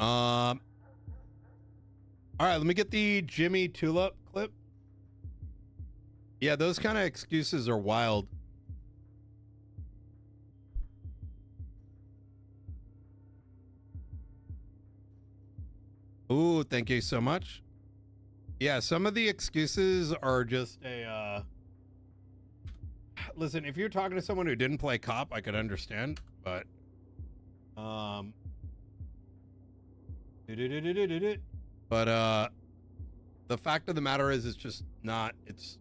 All right, let me get the Jimmy Tulip clip. Yeah, those kind of excuses are wild. Ooh, thank you so much. Yeah, some of the excuses are just a, listen, if you're talking to someone who didn't play cop, I could understand, but, but, the fact of the matter is, it's just not, it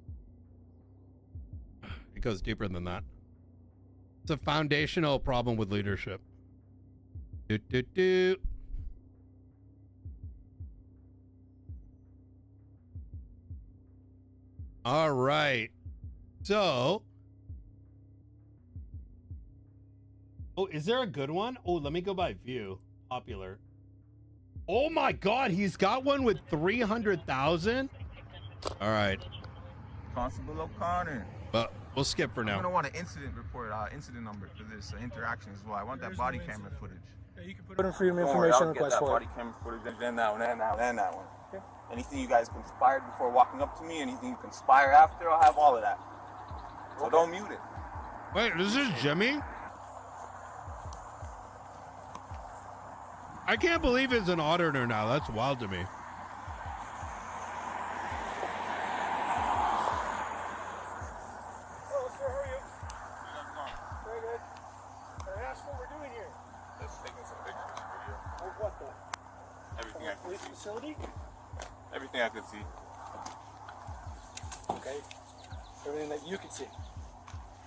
goes deeper than that. It's a foundational problem with leadership. All right. So, oh, is there a good one? Oh, let me go by view. Popular. Oh my God, he's got one with 300,000. All right. Constable O'Connor. But we'll skip for now. I'm gonna want an incident report, incident number for this interaction as well. I want that body camera footage. Yeah, you can put in freedom of information request for it. Body camera footage, and that one, and that one. Okay. Anything you guys conspired before walking up to me, anything you conspire after, I'll have all of that. So okay. Don't mute it. Wait, this is Jimmy? I can't believe it's an auditor now. That's wild to me. Hello, sir. How are you? Very good. Can I ask what we're doing here? Just taking some pictures, video. Of what, though? Everything I can police see. Facility? Everything I can see. Okay. Everything that you can see?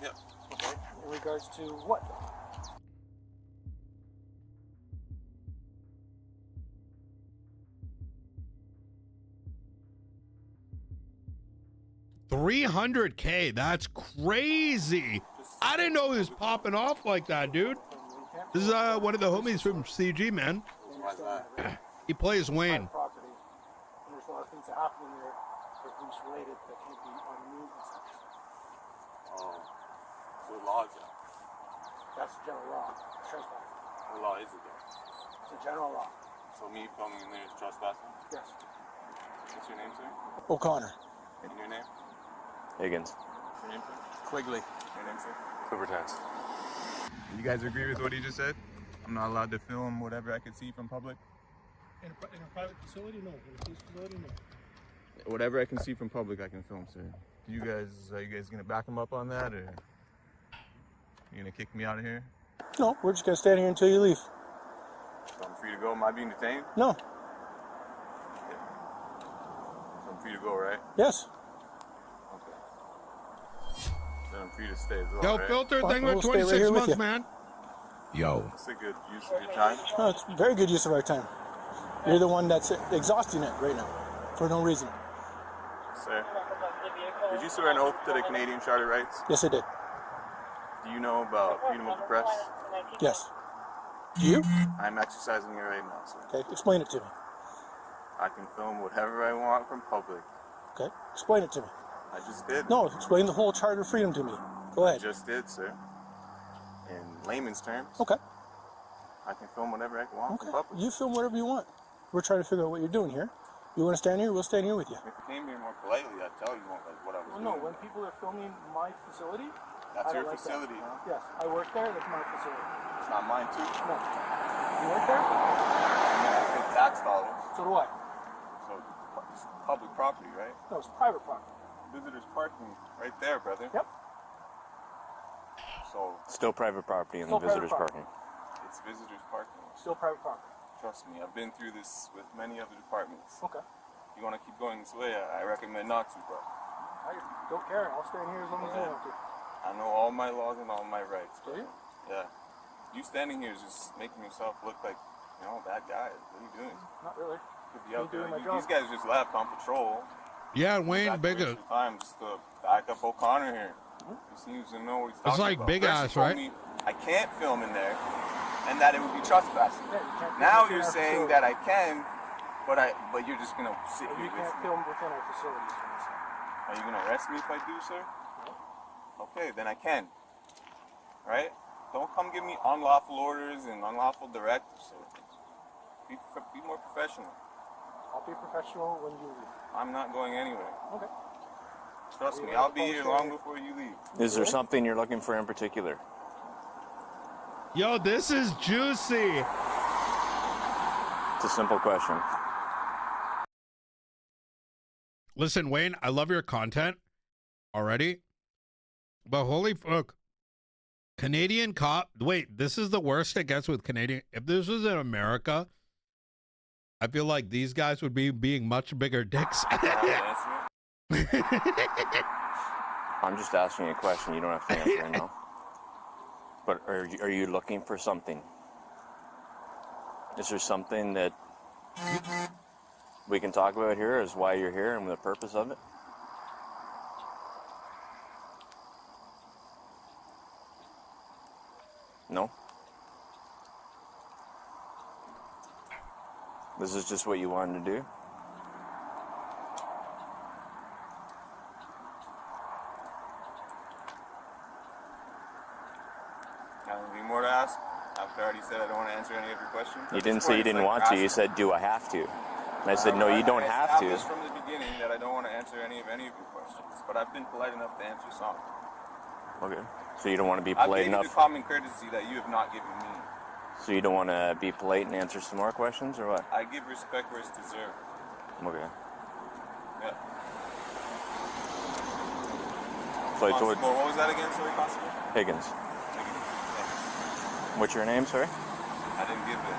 Yep. Okay. In regards to what? 300K, that's crazy. I didn't know he was popping off like that, dude. This is one of the homies from CG, man. He plays Wayne. Property. And there's a lot of things that happen in there that are police related that can't be on the news and such. Oh, so law is that? That's the general law. Trespassing. What law is it though? It's a general law. So me filming in there is trespassing? Yes. What's your name, sir? O'Connor. And your name? Higgins. What's your name, sir? Quigley. Your name, sir? Clippertons. You guys agree with what he just said? I'm not allowed to film whatever I can see from public? In a private facility, no. In a police facility, no. Whatever I can see from public, I can film, sir. Are you guys gonna back him up on that, or you gonna kick me out of here? No, we're just gonna stand here until you leave. So I'm free to go. Am I being detained? No. Okay. So I'm free to go, right? Yes. Okay. Then I'm free to stay as well, Yo, right? filter thing We'll with stay right 26 here with months, you. man. Yo. It's a good use of your time. No, it's very good use of our time. You're the one that's exhausting it right now for no reason. Sir, did you swear an oath to the Canadian Charter Rights? Yes, I did. Do you know about freedom of the press? Yes. Do you? I'm exercising it right now, sir. Okay, explain it to me. I can film whatever I want from public. Okay, explain it to me. I just did. No, explain the whole Charter of Freedom to me. Go I ahead. just did, sir. In layman's terms, Okay. I can film whatever I want Okay. from public. You film whatever you want. We're trying to figure out what you're doing here. You want to stand here? We'll stand here with you. If you came here more politely, I'd tell you what I was doing. No, when people are filming my facility, That's I your don't like facility. that. Yes, I work there. That's my facility. It's not mine, too. No. You work there? I mean, I pay tax dollars, So do I. so it's public property, right? No, it's private property. Visitors parking right there, brother. Yep. So Still private property in Still the visitors private parking. it's visitors parking. Still private property. Trust me, I've been through this with many other departments. Okay. If you want to keep going this way, I recommend not to, bro. I don't care. I'll stand here as long as you want to. I know all my laws and all my rights. Do you? Yeah. You standing here is just making yourself look like, you know, bad guy. What are you doing? Not really. Could be out there. doing my job. These guys just left on patrol. Yeah, Wayne, Got to big. waste your time just to back up O'Connor here. He seems to know what he's talking like about. big First he ass, told right? me I can't film in there, and that it would be trespassing. Yeah, you can't film Now within you're our saying facility. that I can, but you're just gonna sit But here you with can't me. film within our facilities. Are you gonna arrest me if I do, sir? No. Okay, then I can. Right? Don't come give me unlawful orders and unlawful directives, sir. Be more professional. I'll be professional when you leave. I'm not going anywhere. Okay. Trust me, I'll be here long before you leave. Is there something you're looking for in particular? Yo, this is juicy. It's a simple question. Listen, Wayne, I love your content already, but holy fuck. Canadian cop. Wait, this is the worst it gets with Canadian. If this was in America, I feel like these guys would be being much bigger dicks. I'm just asking you a question. You don't have to answer it now. But are you looking for something? Is there something that we can talk about here as why you're here and the purpose of it? No? This is just what you wanted to do? Anything more to ask? I've already said I don't want to answer any of your questions. You didn't say you didn't want to. You said, do I have to? And I said, no, you don't have to. I established from the beginning that I don't want to answer any of your questions, but I've been polite enough to answer some. Okay. So you don't want to be I've polite given you enough? the common courtesy that you have not given me. So you don't want to be polite and answer some more questions, or what? I give respect where it's deserved. Okay. Yeah. So I told Constable, what was that again? Sorry, Constable? Higgins. What's your name, sorry? I didn't give it.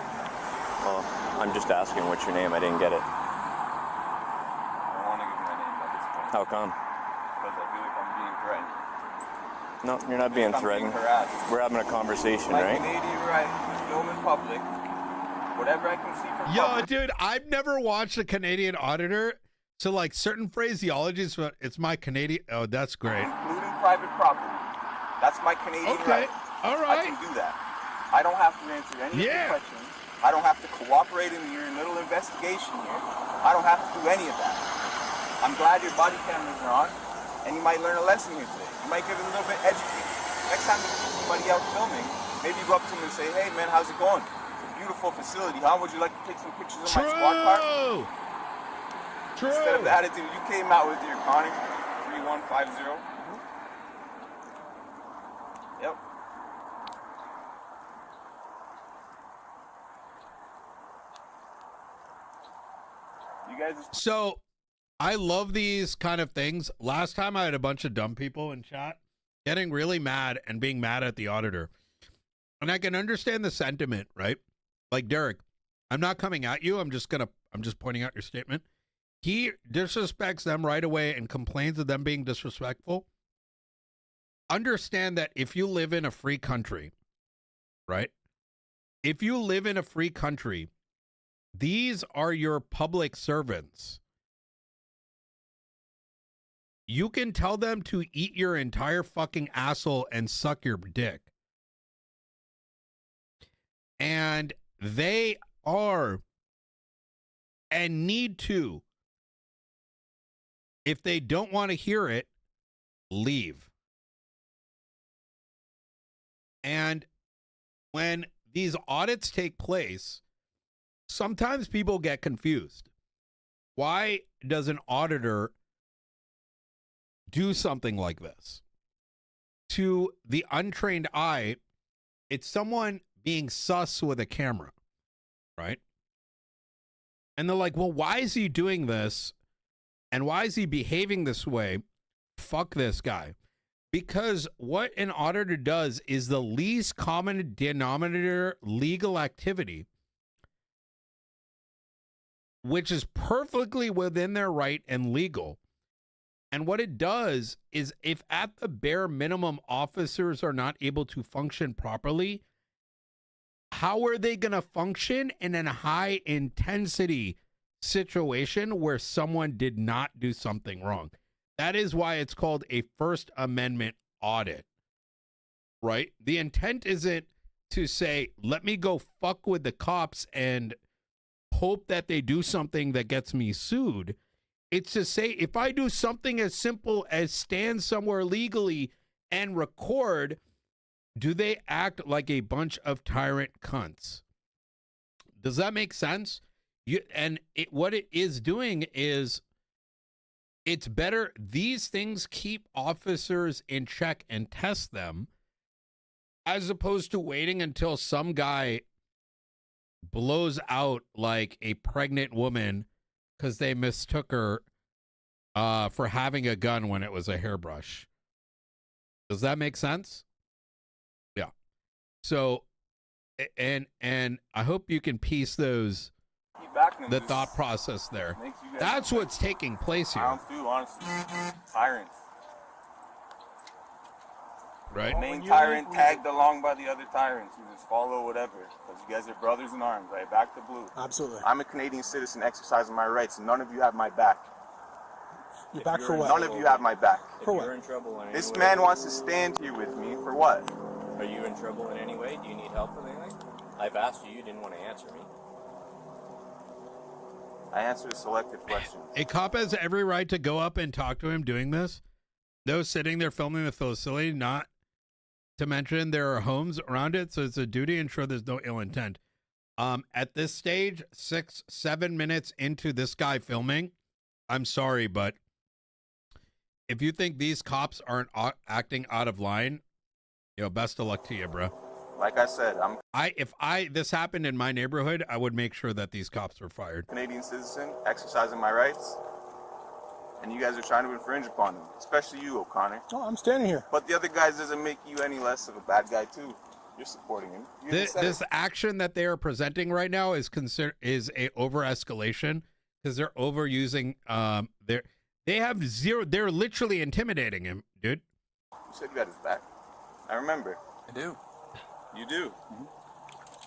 Well, I'm just asking what's your name. I didn't get it. I don't want to give my name at this point. How come? Because I feel like I'm being threatened. No, you're not being threatened. I'm being harassed. We're having a conversation, My right? Canadian right to film in public. Whatever I can see from Yo, public. dude, I've never watched a Canadian Auditor, so like certain phraseologies, but it's my Canadian. Oh, that's great. Including private property. That's my Canadian Okay, right. all I right. can do that. I don't have to answer any of your questions. I don't have to cooperate in your little investigation here. I don't have to do any of that. I'm glad your body cameras are on, and you might learn a lesson here today. You might get a little bit educated. Next time you see somebody else filming, maybe go up to them and say, hey man, how's it going? It's a beautiful facility, huh? Would you like to take some pictures of my squad car? True. Instead of the attitude you came out with your Connor 3150. Yep. You guys. So, I love these kind of things. Last time I had a bunch of dumb people in chat getting really mad and being mad at the auditor. And I can understand the sentiment, right? Like Derek, I'm not coming at you. I'm just pointing out your statement. He disrespects them right away and complains of them being disrespectful. Understand that if you live in a free country, right? If you live in a free country, these are your public servants. You can tell them to eat your entire fucking asshole and suck your dick. And they are and need to, if they don't want to hear it, leave. And when these audits take place, sometimes people get confused. Why does an auditor do something like this? To the untrained eye, it's someone being sus with a camera, right? And they're like, well, why is he doing this? And why is he behaving this way? Fuck this guy. Because what an auditor does is the least common denominator legal activity, which is perfectly within their right and legal. And what it does is, if at the bare minimum officers are not able to function properly, how are they going to function in a high intensity situation where someone did not do something wrong? That is why it's called a First Amendment audit, right? The intent isn't to say, let me go fuck with the cops and hope that they do something that gets me sued. It's to say, if I do something as simple as stand somewhere legally and record, do they act like a bunch of tyrant cunts? Does that make sense? What it is doing is it's better. These things keep officers in check and test them, as opposed to waiting until some guy blows out like a pregnant woman because they mistook her for having a gun when it was a hairbrush. Does that make sense? Yeah. So, and I hope you can piece the thought process there. That's what's taking place here. Honestly. Tyrants. Right? Main tyrant tagged along by the other tyrants who just follow whatever. Because you guys are brothers in arms, right? Back to blue. Absolutely. I'm a Canadian citizen exercising my rights, and none of you have my back. You're back for what? None of you have my back. For what? You're in trouble in any This way. man wants to stand here with me for what? Are you in trouble in any way? Do you need help with anything? I've asked you. You didn't want to answer me. I answered a selected question. A cop has every right to go up and talk to him doing this. Those sitting there filming the facility, not to mention there are homes around it, so it's a duty to ensure there's no ill intent. At this stage, 6-7 minutes into this guy filming, I'm sorry, but if you think these cops aren't acting out of line, best of luck to you, bro. Like I said, I'm If this happened in my neighborhood, I would make sure that these cops were fired. a Canadian citizen exercising my rights, and you guys are trying to infringe upon them, especially you, O'Connor. Oh, I'm standing here. But the other guys doesn't make you any less of a bad guy too. You're supporting him. This action that they are presenting right now is a over escalation because they're overusing they're literally intimidating him, dude. You said you got his back. I remember. I do. You do. Mm-hmm.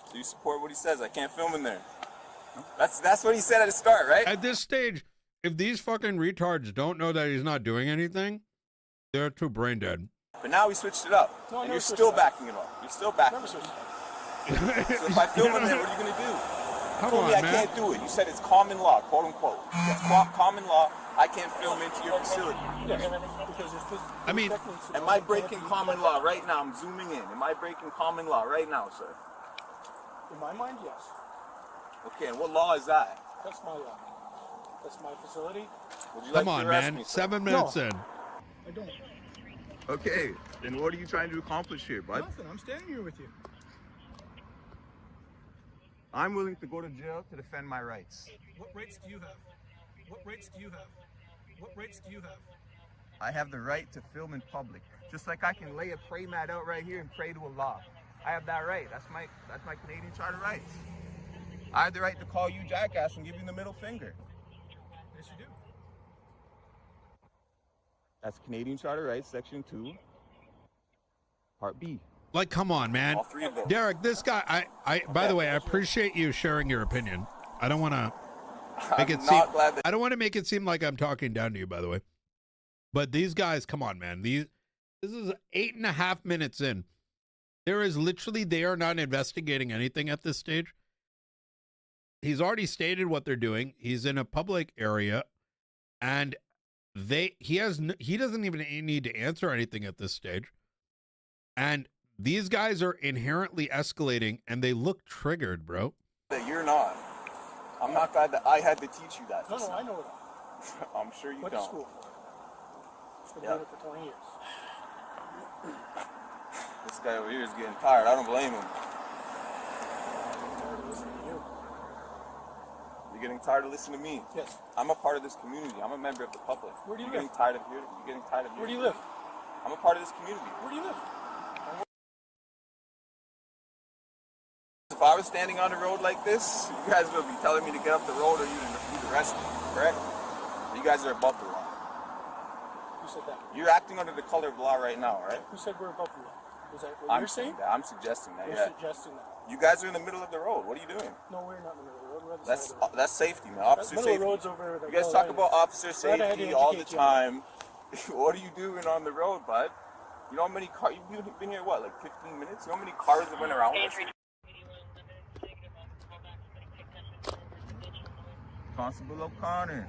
So you support what he says. I can't film in there. That's what he said at the start, right? At this stage, if these fucking retards don't know that he's not doing anything, they're too brain dead. But now we switched it up. No, and you're still backing it up. You're still backing it up. So if I film in there, what are you going to do? You told me I can't do it. You said it's common law, quote unquote. It's common law. I can't film into your facility. Yes, because there's I mean, Am I breaking common law right now? I'm zooming in. Am I breaking common law right now, sir? in my mind, yes. Okay, and what law is that? That's my facility. Would you come like on, to arrest man. me, sir? 7 minutes in. I don't. Okay, then what are you trying to accomplish here, bud? Nothing. I'm standing here with you. I'm willing to go to jail to defend my rights. What rights do you have? What rights do you have? What rights do you have? I have the right to film in public, just like I can lay a pray mat out right here and pray to Allah. I have that right. That's my Canadian Charter rights. I have the right to call you jackass and give you the middle finger. Yes, you do. That's Canadian Charter rights, Section 2, Part B. Like, come on, man. All three of them. Derek, this guy, by the way, I appreciate you sharing your opinion. I don't want to make it seem, I don't want to make it seem like I'm talking down to you, by the way. But these guys, come on, man. This is 8.5 minutes in. There is literally, they are not investigating anything at this stage. He's already stated what they're doing. He's in a public area, and he doesn't even need to answer anything at this stage. And these guys are inherently escalating, and they look triggered, bro. That you're not. I'm not glad that I had to teach you that. No, I know that. I'm sure you Went to don't. school for it. Been doing it for 20 years. This guy over here is getting tired. I don't blame him. I'm tired of listening to you. You're getting tired of listening to me. Yes. I'm a part of this community. I'm a member of the public. Where do you You're live? getting tired of here. You're getting tired of here. Where do you live? I'm a part of this community. Where do you live? If I was standing on the road like this, you guys would be telling me to get up the road or you'd arrest me, correct? You guys are above the law. Who said that? You're acting under the color of law right now, right? Who said we're above the law? Is that what you're saying? I'm suggesting that, You're yeah. suggesting that. You guys are in the middle of the road. What are you doing? No, we're not in the middle of the road. We're on the side of the road. That's safety, man. Officer Middle of safety. the road's over the You guys yellow talk line. about officer Right ahead safety to all the educate you. time. What are you doing on the road, bud? You know how many cars? You've been here, what, like 15 minutes? You know how many cars have been around us? Constable O'Connor.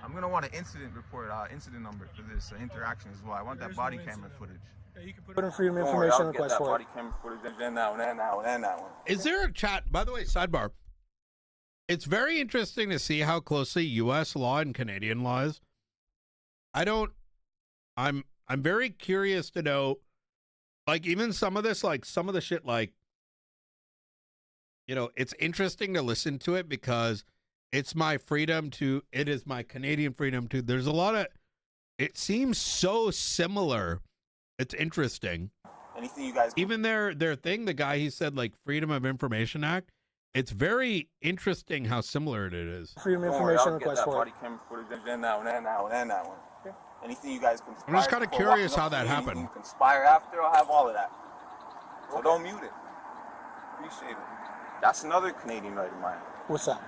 I'm going to want an incident report, incident number for this interaction as well. I want that body camera footage. Yeah, you can put in freedom of information request for it. Body camera footage and that one, and that one, and that one. Is there a chat? By the way, sidebar. It's very interesting to see how closely U.S. law and Canadian law is. I'm very curious to know, like, even some of this, like, some of the shit, like, you know, it's interesting to listen to it because it's my freedom to, it is my Canadian freedom to, there's a lot of, it seems so similar. It's interesting. Anything you guys... Even their thing, the guy, he said, like, Freedom of Information Act, it's very interesting how similar it is. Freedom of information request for it. Body camera footage and that one, and that one, and that one. Okay. Anything you guys conspire... I'm just kind of curious how that happened. You conspire after, I'll have all of that. So don't mute it. Appreciate it. That's another Canadian right of mine. What's that?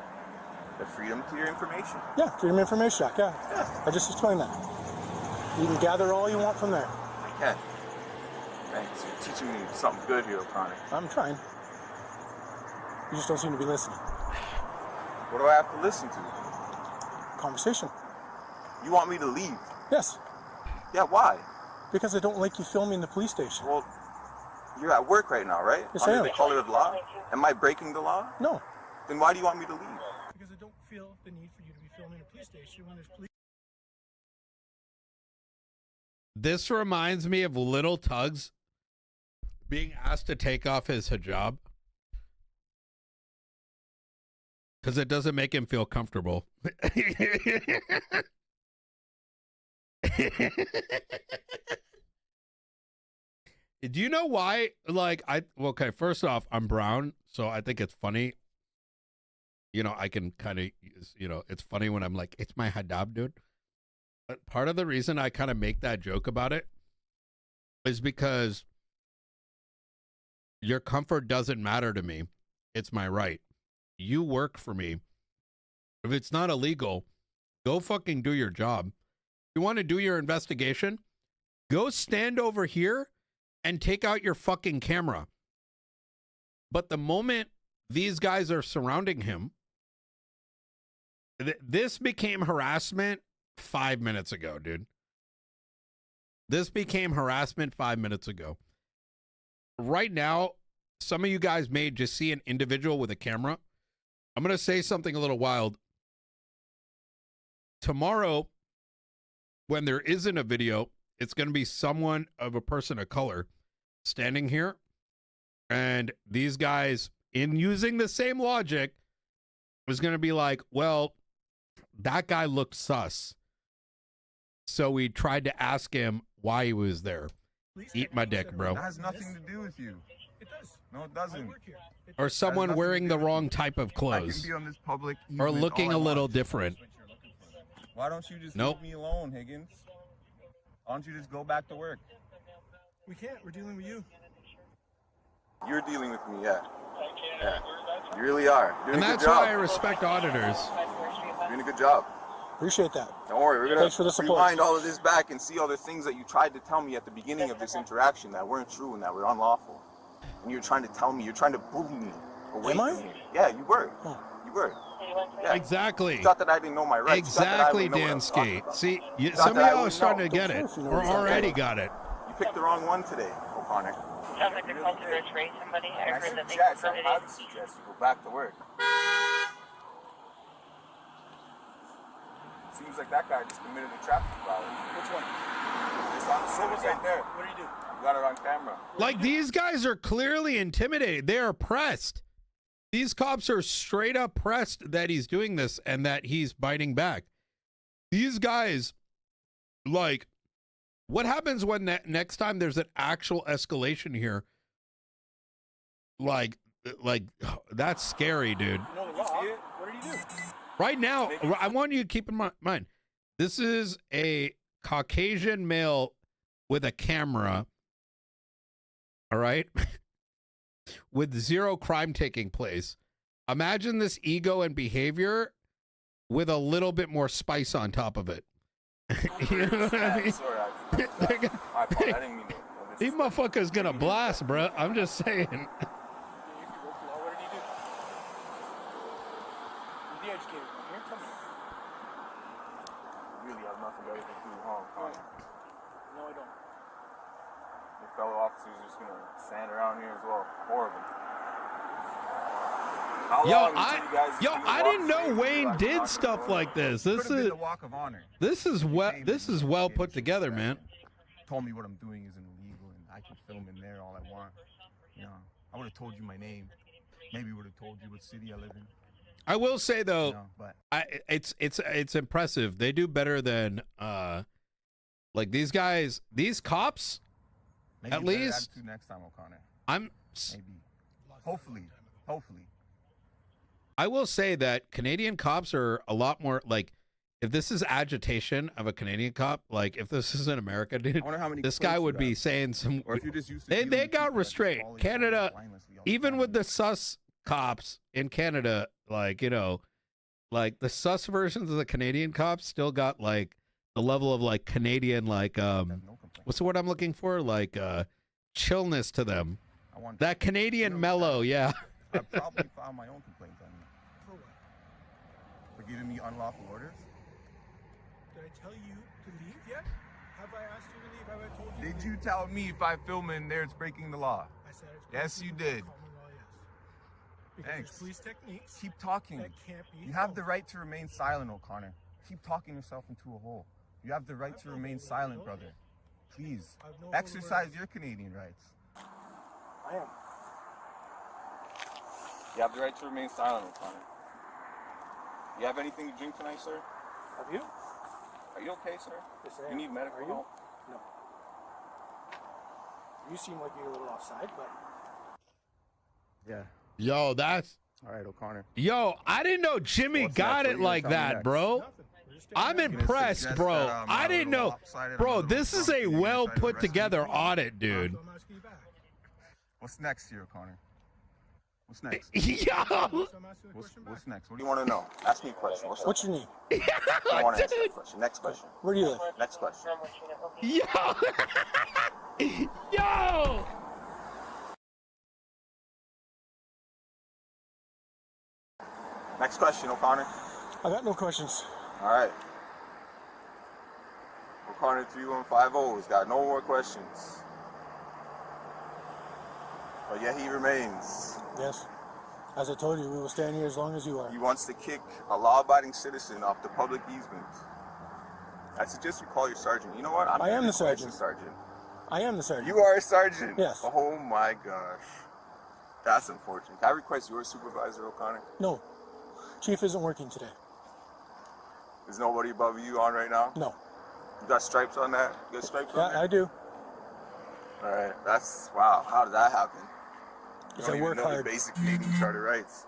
The freedom to your information. Yeah, Freedom of Information Act, yeah. I just explained that. You can gather all you want from there. I can. Thanks. You're teaching me something good here, O'Connor. I'm trying. You just don't seem to be listening. What do I have to listen to? Conversation. You want me to leave? Yes. Yeah, why? Because I don't like you filming the police station. Well, you're at work right now, right? Yes, I am. Under the color of law? Am I breaking the law? No. Then why do you want me to leave? Because I don't feel the need for you to be filming a police station when there's police. This reminds me of Little Tugs being asked to take off his hijab because it doesn't make him feel comfortable. Do you know why? Like, okay, first off, I'm brown, so I think it's funny. You know, I can kind of, you know, it's funny when I'm like, it's my hijab, dude. But part of the reason I kind of make that joke about it is because your comfort doesn't matter to me. It's my right. You work for me. If it's not illegal, go fucking do your job. You want to do your investigation? Go stand over here and take out your fucking camera. But the moment these guys are surrounding him, this became harassment 5 minutes ago, dude. This became harassment 5 minutes ago. Right now, some of you guys may just see an individual with a camera. I'm going to say something a little wild. Tomorrow, when there isn't a video, it's going to be someone of a person of color standing here. And these guys, in using the same logic, was going to be like, well, that guy looked sus. So we tried to ask him why he was there. Eat my dick, bro. That has nothing to do with you. It does. No, it doesn't. Or someone wearing the wrong type of I can clothes. be on this public Or easement looking all a I little want. different. Why don't you just Nope. leave me alone, Higgins? Why don't you just go back to work? We can't. We're dealing with you. You're dealing with me, yeah. Yeah. You really are. Doing And a good that's job. why I respect auditors. Doing a good job. Appreciate that. Don't worry, we're Thanks for gonna the support. rewind all of this back and see all the things that you tried to tell me at the beginning of this interaction that weren't true and that were unlawful. And you're trying to tell me, you're trying to bully me away Am I? from here. Yeah, you were. Oh. You were. Yeah. Exactly. You thought that I didn't know my rights. You thought that I Exactly, would know what I Dan was talking Skate. about. See, You thought some of that I y'all are would starting know. to get Don't it. care if you know Or exactly. already got it. You picked the wrong one today, O'Connor. Sounds like they're called to betray somebody. I And I heard that they suggest, confronted I highly suggest you go back to work. Seems like that guy just committed a traffic violation. Which one? It's on the silver right there. What do you do? You got it on camera. Like, these guys are clearly intimidated. They are pressed. These cops are straight up pressed that he's doing this and that he's biting back. These guys, like, what happens when next time there's an actual escalation here? Like that's scary, dude. You know the law. What do you do? Right now, I want you to keep in mind, this is a Caucasian male with a camera, all right, with zero crime taking place. Imagine this ego and behavior with a little bit more spice on top of it. You know what I mean? Sorry, my fault. I didn't mean to. These motherfuckers gonna blast, bro. I'm just saying. If you broke the law, what did you do? You're the educated one. Here, tell me. You really have nothing better to do, huh? No, I don't. fellow officers are just gonna stand around here as well. Horrible. I didn't know Wayne did stuff like this. This is a walk of honor. This is well put together, man. Told me what I'm doing isn't illegal and I can film in there all I want. You know, I would have told you my name. Maybe would have told you what city I live in. I will say though, but it's impressive. They do better than like these guys, these cops. Maybe at least next time, O'Connor. Maybe. Hopefully. I will say that Canadian cops are a lot more like, if this is agitation of a Canadian cop, like if this is in America, dude, this guy would be saying some. Or if you're just used to they got restraint. Canada, even with the sus cops in Canada, like, you know, like the sus versions of the Canadian cops still got like the level of like Canadian, like what's the word I'm looking for? Like chillness to them. That Canadian mellow, yeah. I'd probably file my own complaint on you. For what? For giving me unlawful orders. Did I tell you to leave yet? Have I asked you to leave? Have I told you? Did you tell me if I film in there it's breaking the law? I said it's yes, you did. Common law, yes. Because Thanks. there's police techniques. Keep talking. That can't be you have the right to remain silent, O'Connor. Keep talking yourself into a hole. You have the right to remain silent, brother. Please, exercise your Canadian rights. I am. You have the right to remain silent, O'Connor. You have anything to drink tonight, sir? Have you? Are you okay, sir? Yes, I am. You need medical help? No. You seem like you're a little offside, but... Yeah. Yo, that's... All right, O'Connor. Yo, I didn't know Jimmy got it like that, bro. I'm impressed, bro. I didn't know. Bro, this is a well put together audit, dude. What's next here, O'Connor? What's next? Yo. What's next? What do you want to know? Ask me a question. What's your name? I want to answer that question. Next question. Where do you live? Next question. Yo. Yo. Next question, O'Connor. I got no questions. All right. O'Connor 3150 has got no more questions. But yet he remains. Yes. As I told you, we will stand here as long as you are. He wants to kick a law-abiding citizen off the public easement. I suggest you call your sergeant. You know what? I am the sergeant. Sergeant. I am the sergeant. You are a sergeant? Yes. Oh my gosh. That's unfortunate. Can I request your supervisor, O'Connor? No. Chief isn't working today. There's nobody above you on right now? No. You got stripes on that? You got stripes on that? Yeah, I do. All right. That's, wow. How did that happen? Because I work hard. The basic Canadian Charter rights.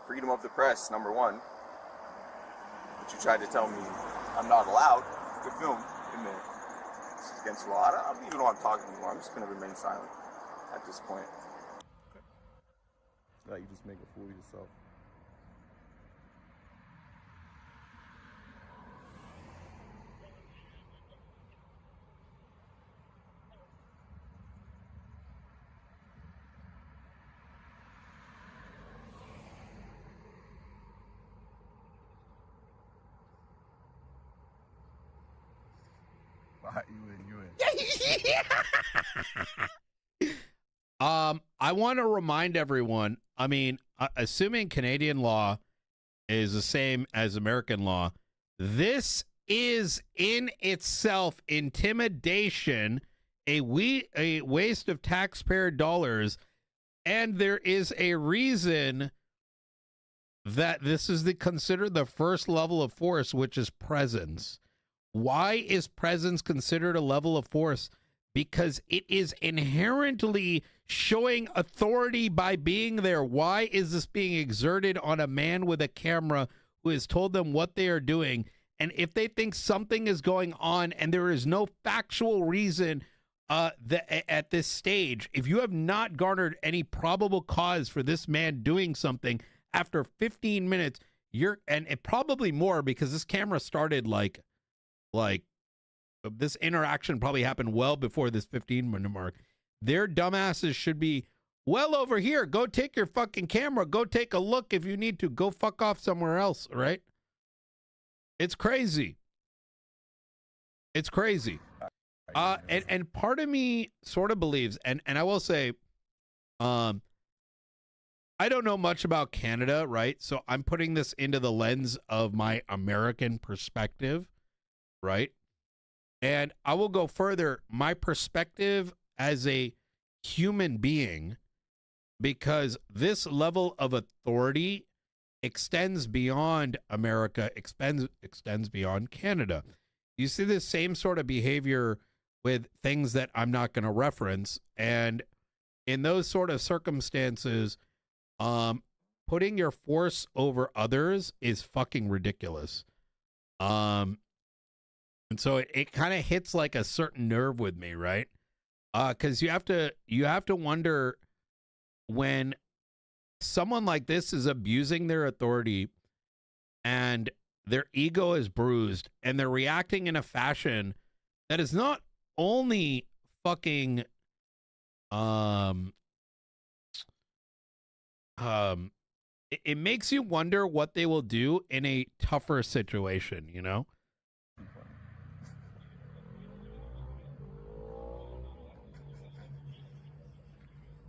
Freedom of the press, number one. But you tried to tell me I'm not allowed to film in there. This is against the law. I don't even know what I'm talking anymore. I'm just going to remain silent at this point. You just make a fool of yourself. I want to remind everyone, I mean, assuming Canadian law is the same as American law, this is in itself intimidation, a waste of taxpayer dollars, and there is a reason that this is considered the first level of force, which is presence. Why is presence considered a level of force? Because it is inherently showing authority by being there. Why is this being exerted on a man with a camera who has told them what they are doing? And if they think something is going on and there is no factual reason at this stage, if you have not garnered any probable cause for this man doing something after 15 minutes, and it probably more, because this camera started like this interaction probably happened well before this 15-minute mark. Their dumbasses should be well over here. Go take your fucking camera. Go take a look if you need to. Go fuck off somewhere else, right? It's crazy. It's crazy. And part of me sort of believes, and I will say, I don't know much about Canada, right? So I'm putting this into the lens of my American perspective, right? And I will go further, my perspective as a human being, because this level of authority extends beyond America, extends beyond Canada. You see this same sort of behavior with things that I'm not going to reference. And in those sort of circumstances, putting your force over others is fucking ridiculous. And so it kind of hits like a certain nerve with me, right? Because you have to wonder, when someone like this is abusing their authority and their ego is bruised and they're reacting in a fashion that is not only fucking it makes you wonder what they will do in a tougher situation, you know?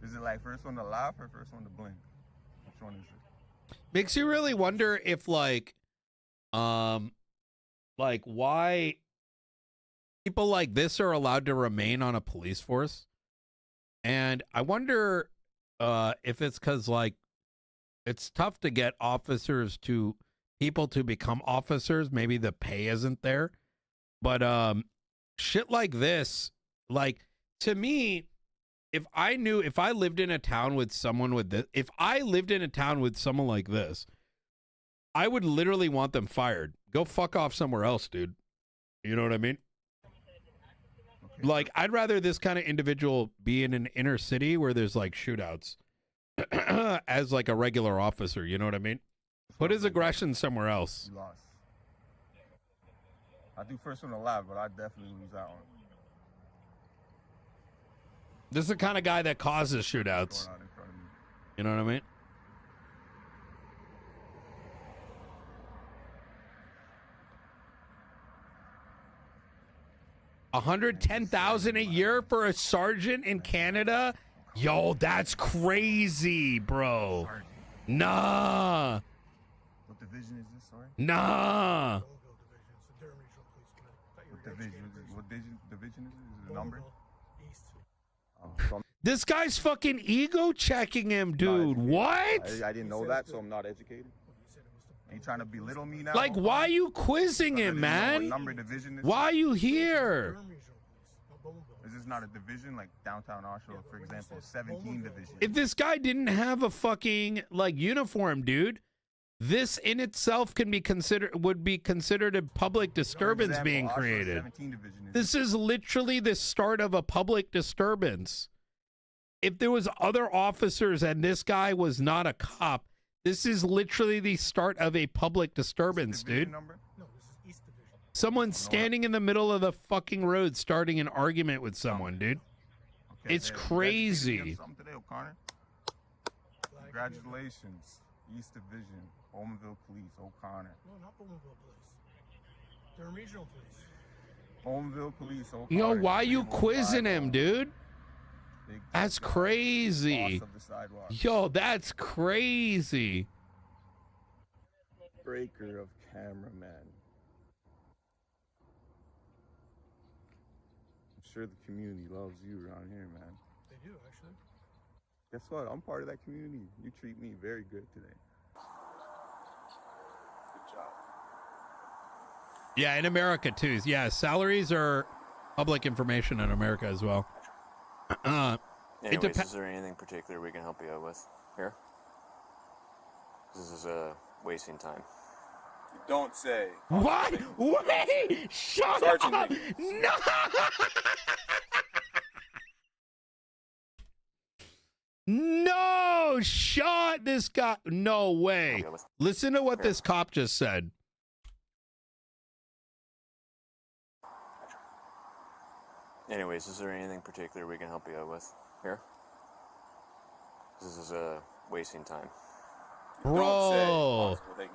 Is it like first one to laugh or first one to blink? Which one is it? Makes you really wonder if like why people like this are allowed to remain on a police force. And I wonder if it's because like it's tough to get people to become officers. Maybe the pay isn't there. But shit like this, like, to me, if I lived in a town with someone with this, if I lived in a town with someone like this, I would literally want them fired. Go fuck off somewhere else, dude. You know what I mean? Like, I'd rather this kind of individual be in an inner city where there's like shootouts as like a regular officer. You know what I mean? Put his aggression somewhere else. You lost. I do first one to laugh, but I definitely lose that one. This is the kind of guy that causes shootouts. You know what I mean? $110,000 a year for a sergeant in Canada? Yo, that's crazy, bro. Nah. What division is this, sorry? Nah. What division is it? Is it a number? This guy's fucking ego checking him, dude. What? I didn't know that, so I'm not educated. Are you trying to belittle me now? Like, why are you quizzing him, man? Number division is why are you here? Is this not a division like downtown Oshawa, for example, 17 division? If this guy didn't have a fucking like uniform, dude, this in itself would be considered a public disturbance being created. This is literally the start of a public disturbance. If there was other officers and this guy was not a cop, this is literally the start of a public disturbance, dude. No, this is East Division. Someone's standing in the middle of the fucking road starting an argument with someone, dude. Okay, It's crazy. Today, O'Connor. Congratulations, East Division, Bowmanville Police, O'Connor. No, not Bowmanville Police. They're regional police. Bowmanville Police, O'Connor. Yo, why you quizzing him, dude? That's crazy. Yo, that's crazy. Breaker of cameraman. I'm sure the community loves you around here, man. They do, actually. Guess what? I'm part of that community. You treat me very good today. Good job. Yeah, in America too. Yeah, salaries are public information in America as well. Anyways, is there anything particular we can help you out with here? This is wasting time. You don't say. What? Wait! Shut Sergeant up! Nichols. No! No! Shut this guy! No way! Listen to what this cop just said. Anyways, is there anything particular we can help you out with here? This is wasting time. Bro! Possible,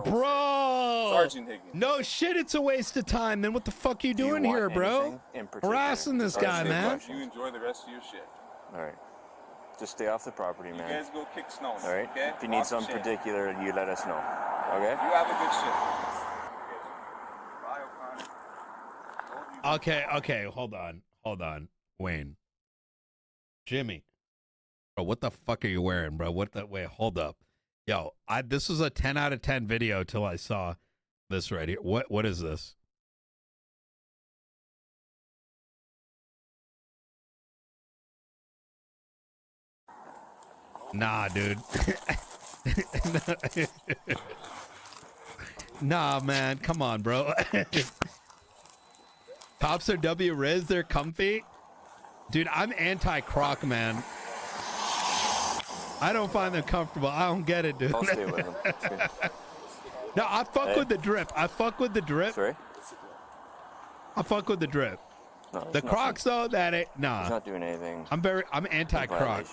Bro! Sergeant Higgins. No shit, it's a waste of time. Then what the fuck are you doing here, bro? Harassing this guy, man. You enjoy the rest of your shift. All right. Just stay off the property, man. You guys go kick snow. All right? Okay? If you need something particular, you let us know. Okay? You have a good shift. Bye, O'Connor. Okay, hold on. Wayne. Jimmy. Bro, what the fuck are you wearing, bro? Wait, hold up. Yo, this was a 10 out of 10 video till I saw this right here. What is this? Nah, dude. Nah, man. Come on, bro. Tops are W-Riz. They're comfy. Dude, I'm anti-croc, man. I don't find them comfortable. I don't get it, dude. I'll stay with him. No, I fuck with the drip. Sorry? I fuck with the drip. No, The Crocs, though, that ain't... Nah. He's not doing anything. I'm anti-Croc.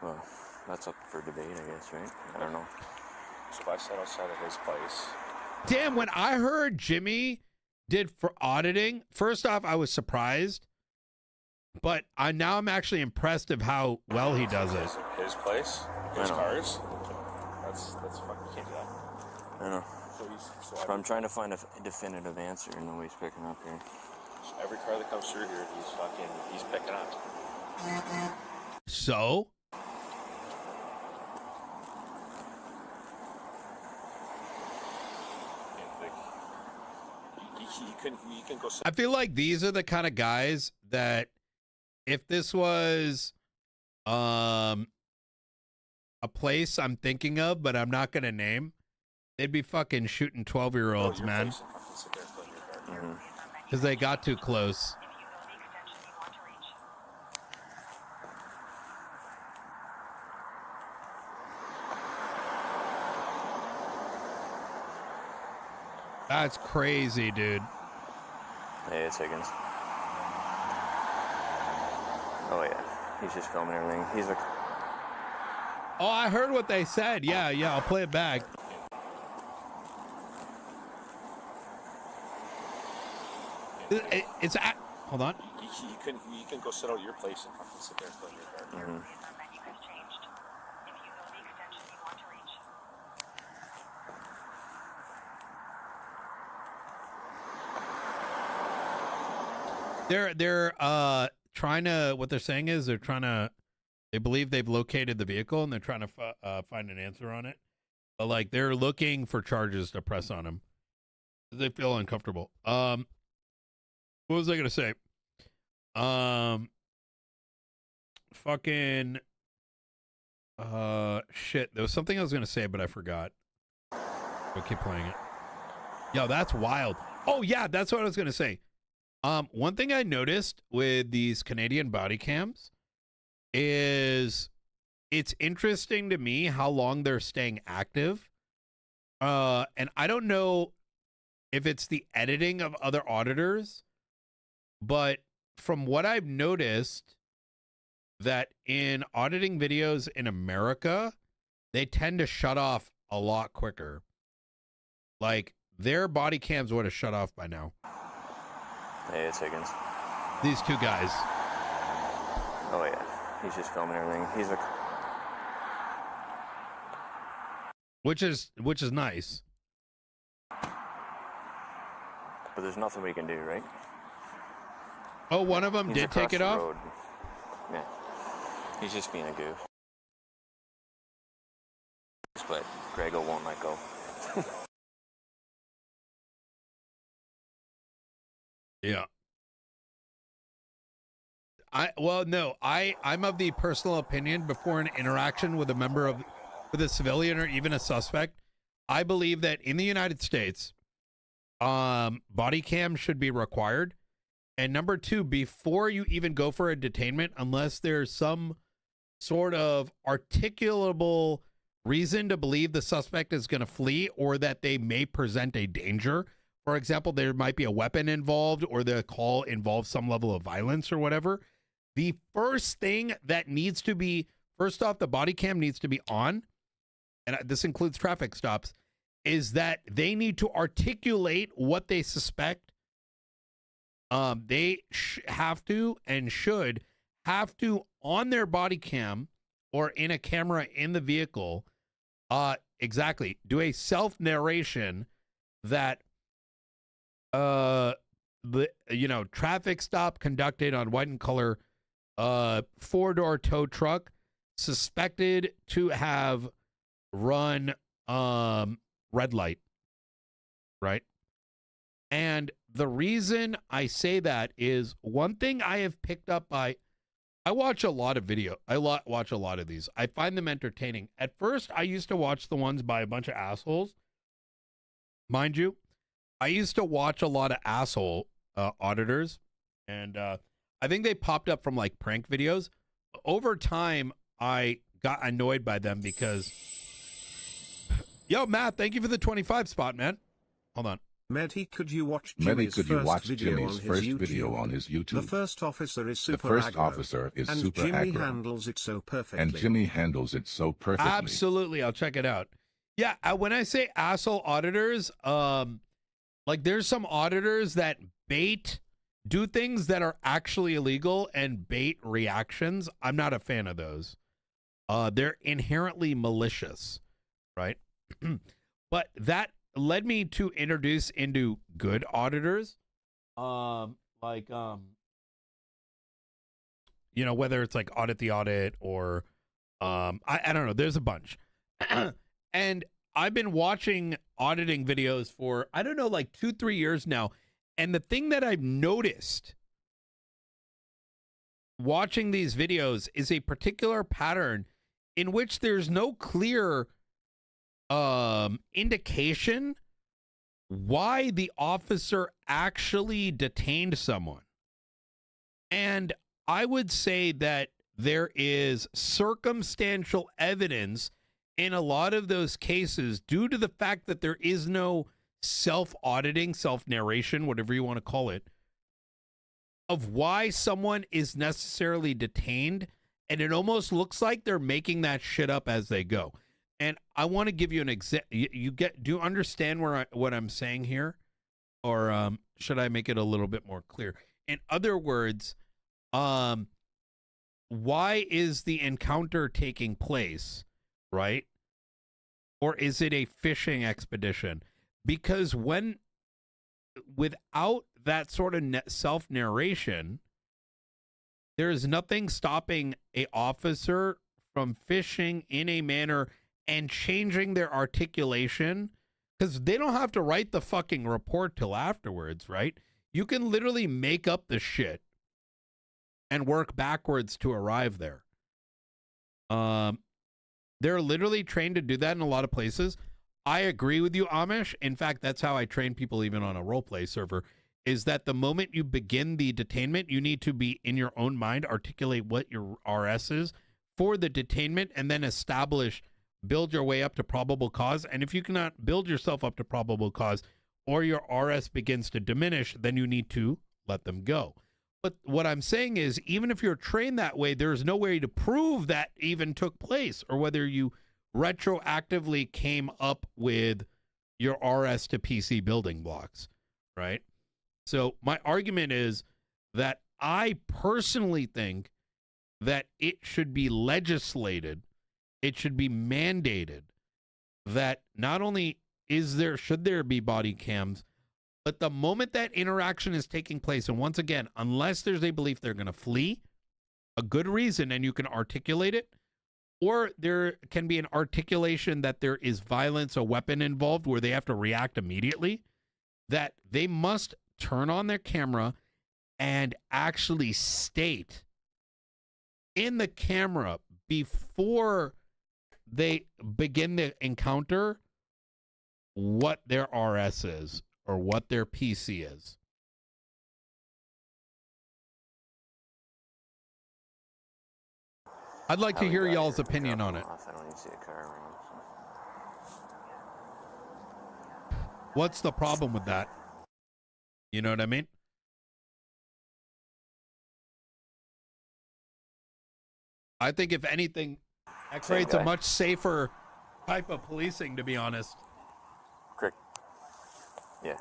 Well, that's up for debate, I guess, right? I don't know. So if I sat outside of his place... Damn, when I heard Jimmy did for auditing, first off, I was surprised. But now I'm actually impressed of how well he does it. His place, his cars. That's fucking, you can't do that. I know. So I'm trying to find a definitive answer, and nobody's picking up here. So every car that comes through here, he's picking up. So? You can go. I feel like these are the kind of guys that if this was a place I'm thinking of, but I'm not going to name, they'd be fucking shooting 12-year-olds, man. Because they got too close. That's crazy, dude. Hey, it's Higgins. Oh, yeah. He's just filming everything. Oh, I heard what they said. Yeah, I'll play it back. It's at... Hold on. You can go sit out at your place and fucking sit there and fill your car. They're trying to, what they're saying is they believe they've located the vehicle and they're trying to find an answer on it. But like they're looking for charges to press on him. They feel uncomfortable. What was I going to say? Fucking shit. There was something I was going to say, but I forgot. I'll keep playing it. Yo, that's wild. Oh yeah, that's what I was going to say. One thing I noticed with these Canadian body cams is it's interesting to me how long they're staying active. And I don't know if it's the editing of other auditors, but from what I've noticed, that in auditing videos in America, they tend to shut off a lot quicker. Like their body cams would have shut off by now. Hey, it's Higgins. These two guys. Oh, yeah. He's just filming everything. Which is nice. But there's nothing we can do, right? Oh, one of them did take it off? Road. Yeah. He's just being a goof. But Grego won't let go. Yeah. I'm of the personal opinion before an interaction with a civilian or even a suspect, I believe that in the United States, body cam should be required. And number two, before you even go for a detainment, unless there's some sort of articulable reason to believe the suspect is going to flee or that they may present a danger. For example, there might be a weapon involved or the call involves some level of violence or whatever. The first thing that needs to be, first off, the body cam needs to be on. and this includes traffic stops, is that they need to articulate what they suspect. They have to and should have to, on their body cam or in a camera in the vehicle, exactly, do a self-narration that traffic stop conducted on white and color 4-door tow truck suspected to have run red light, right? And the reason I say that is one thing I have picked up by, I watch a lot of video. I watch a lot of these. I find them entertaining. At first, I used to watch the ones by a bunch of assholes. Mind you, I used to watch a lot of asshole auditors, and I think they popped up from like prank videos. Over time, I got annoyed by them because, yo, Matt, thank you for the 25 spot, man. Hold on. Mehdi, could you watch Jimmy's first video on his YouTube? The first officer is super and Jimmy handles it so perfectly. Absolutely, I'll check it out. Yeah, when I say asshole auditors, like there's some auditors that do things that are actually illegal and bait reactions. I'm not a fan of those. They're inherently malicious, right? But that led me to introduce into good auditors, whether it's like Audit the Audit or I don't know, there's a bunch. And I've been watching auditing videos for, I don't know, like 2-3 years now. And the thing that I've noticed watching these videos is a particular pattern in which there's no clear indication why the officer actually detained someone. And I would say that there is circumstantial evidence in a lot of those cases due to the fact that there is no self-auditing, self-narration, whatever you want to call it, of why someone is necessarily detained. And it almost looks like they're making that shit up as they go. And I want to give you an example. Do you understand what I'm saying here? Or should I make it a little bit more clear? In other words, why is the encounter taking place, right? Or is it a fishing expedition? Because without that sort of self-narration, there is nothing stopping a officer from fishing in a manner and changing their articulation, because they don't have to write the fucking report till afterwards, right? You can literally make up the shit and work backwards to arrive there. They're literally trained to do that in a lot of places. I agree with you, Amish. In fact, that's how I train people even on a roleplay server, is that the moment you begin the detainment, you need to be in your own mind, articulate what your RS is for the detainment, and then build your way up to probable cause. And if you cannot build yourself up to probable cause or your RS begins to diminish, then you need to let them go. But what I'm saying is, even if you're trained that way, there's no way to prove that even took place or whether you retroactively came up with your RS to PC building blocks, right? So my argument is that I personally think that it should be legislated, it should be mandated that not only should there be body cams, but the moment that interaction is taking place, and once again, unless there's a belief they're going to flee, a good reason, and you can articulate it, or there can be an articulation that there is violence, a weapon involved where they have to react immediately, that they must turn on their camera and actually state in the camera before they begin the encounter what their RS is or what their PC is. I'd like to hear y'all's opinion on it. I don't even see a car around. What's the problem with that? You know what I mean? I think if anything, that creates a much safer type of policing, to be honest. Correct. Yeah.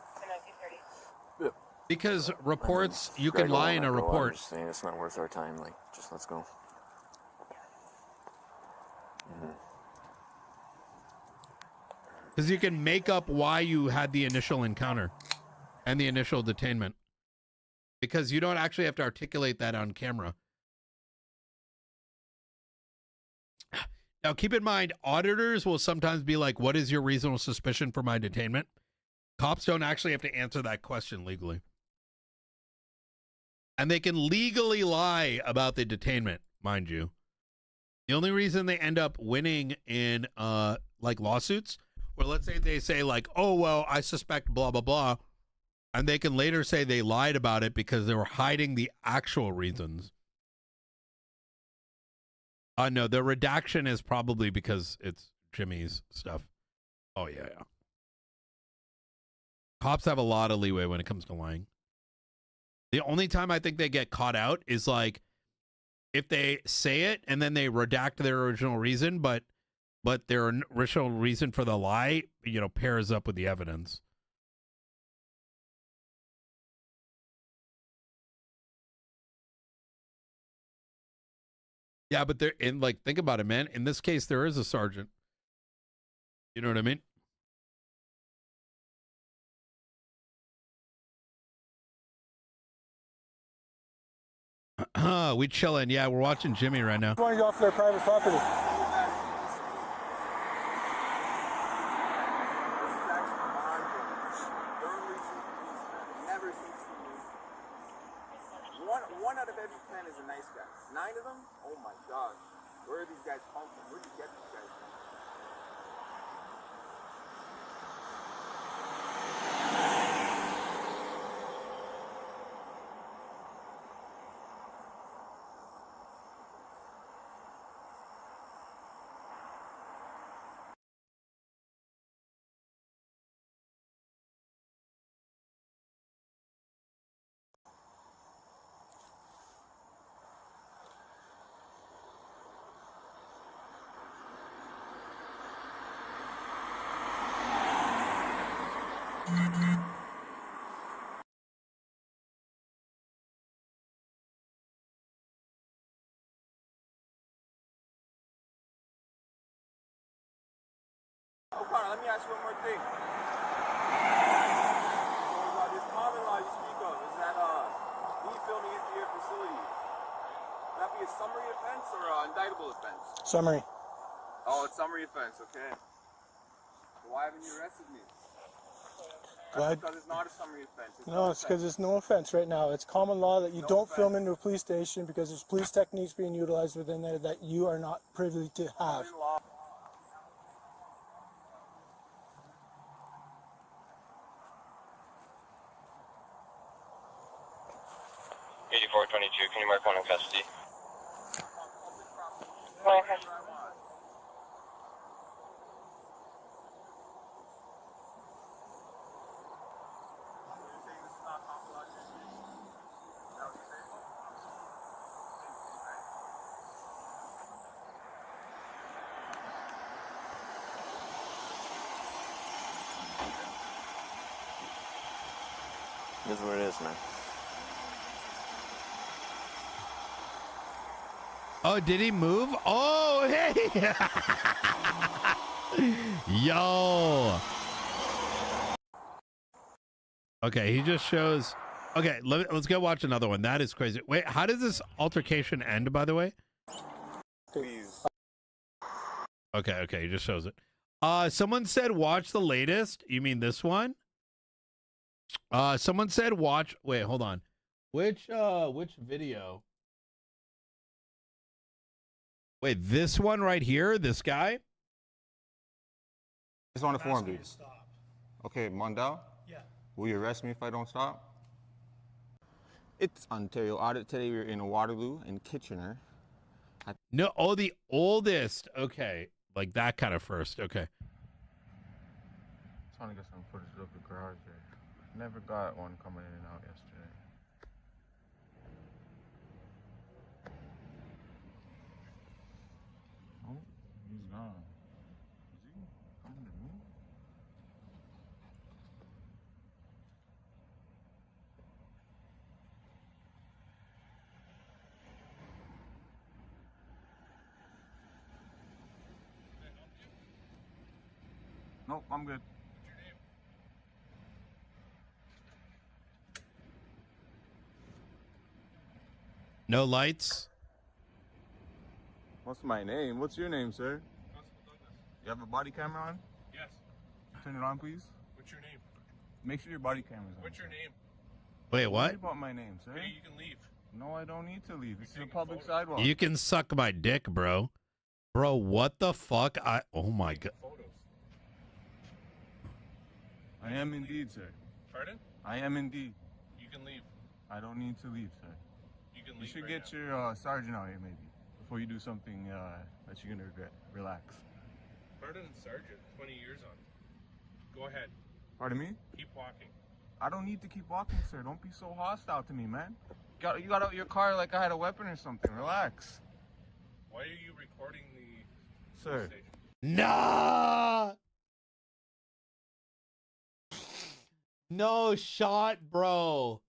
Because reports, you can Greg will lie in let a go. I'm report. just saying it's not worth our time. Like, just let's go. Because you can make up why you had the initial encounter and the initial detainment. Because you don't actually have to articulate that on camera. Now, keep in mind, auditors will sometimes be like, what is your reasonable suspicion for my detainment? Cops don't actually have to answer that question legally. And they can legally lie about the detainment, mind you. The only reason they end up winning in like lawsuits, or let's say they say like, oh, well, I suspect blah, blah, blah. And they can later say they lied about it because they were hiding the actual reasons. No, the redaction is probably because it's Jimmy's stuff. Oh, yeah, yeah. Cops have a lot of leeway when it comes to lying. The only time I think they get caught out is like if they say it and then they redact their original reason, but their original reason for the lie, you know, pairs up with the evidence. Yeah, but they're in, like, think about it, man. In this case, there is a sergeant. You know what I mean? We chilling. Yeah, we're watching Jimmy right now. I want to go off their private property. One out of every 10 is a nice guy. 9 of them? Oh my gosh. Where are these guys come from? Where did you get these guys from? Oh, Connor, let me ask you one more thing. So, this common law you speak of, is that me filming into your facility, would that be a summary offense or an indictable offense? Summary. Oh, it's summary offense, okay. So why haven't you arrested me? Why? Because it's not a summary offense. No, it's because there's no offense right now. It's common law that you don't film into a police station because there's police techniques being utilized within there that you are not privy to have. 8422, can you mark one in custody? Okay. This is what it is, man. Oh, did he move? Oh, hey! Yo! Okay, he just shows... Okay, let's go watch another one. That is crazy. Wait, how does this altercation end, by the way? Please. Okay, he just shows it. Someone said watch the latest. You mean this one? Someone said watch... Wait, hold on. Which video? Wait, this one right here? This guy? It's on the form, dude. Okay, Mondale? Yeah. Will you arrest me if I don't stop? It's Ontario Audit. Today we're in Waterloo and Kitchener. No, oh, the oldest. Okay, like that kind of first. Okay. Trying to get some footage of the garage there. Never got one coming in and out yesterday. Oh, he's gone. Is he? Nope, I'm good. No lights. What's my name? What's your name, sir? You have a body camera on? Yes. Turn it on, please. What's your name? Make sure your body camera's on. What's your name? Wait, Don't what? worry about my name, sir. Okay, you can leave. No, I don't need to leave. This is a public sidewalk. You can suck my dick, bro. Bro, what the fuck? Oh my god. Photos. I am indeed, sir. Pardon? I am indeed. You can leave. I don't need to leave, sir. You can You leave. should right get now. your sergeant out here, maybe, before you do something that you're gonna regret. Relax. Pardon, Sergeant. 20 years on. Go ahead. Pardon me? Keep walking. I don't need to keep walking, sir. Don't be so hostile to me, man. You got out your car like I had a weapon or something. Relax. Why are you recording the Sir. station? Nah. No shot, bro.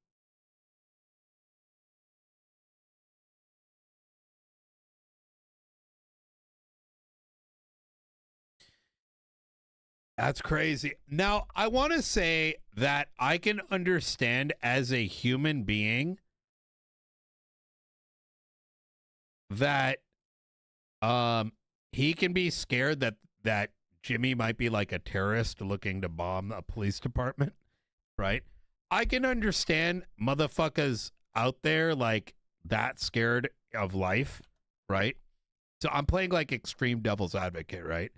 That's crazy. Now, I want to say that I can understand as a human being that he can be scared that Jimmy might be like a terrorist looking to bomb a police department, right? I can understand motherfuckers out there like that scared of life, right? So I'm playing like extreme devil's advocate, right?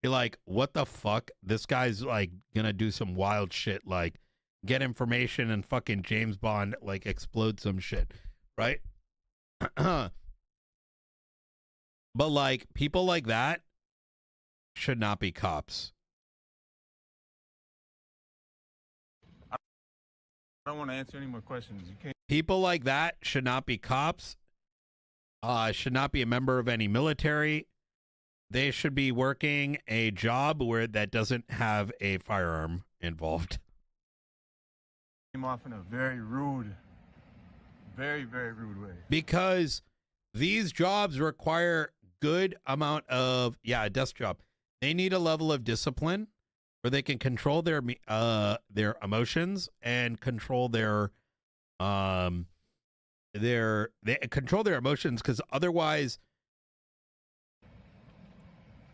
You're like, what the fuck? This guy's like gonna do some wild shit, like get information and fucking James Bond like explode some shit, right? But like people like that should not be cops. I don't want to answer any more questions. You can't. People like that should not be cops. Should not be a member of any military. They should be working a job where that doesn't have a firearm involved. Came off in a very rude, very rude way. Because these jobs require good amount of a desk job. They need a level of discipline where they can control their emotions and control they control their emotions, because otherwise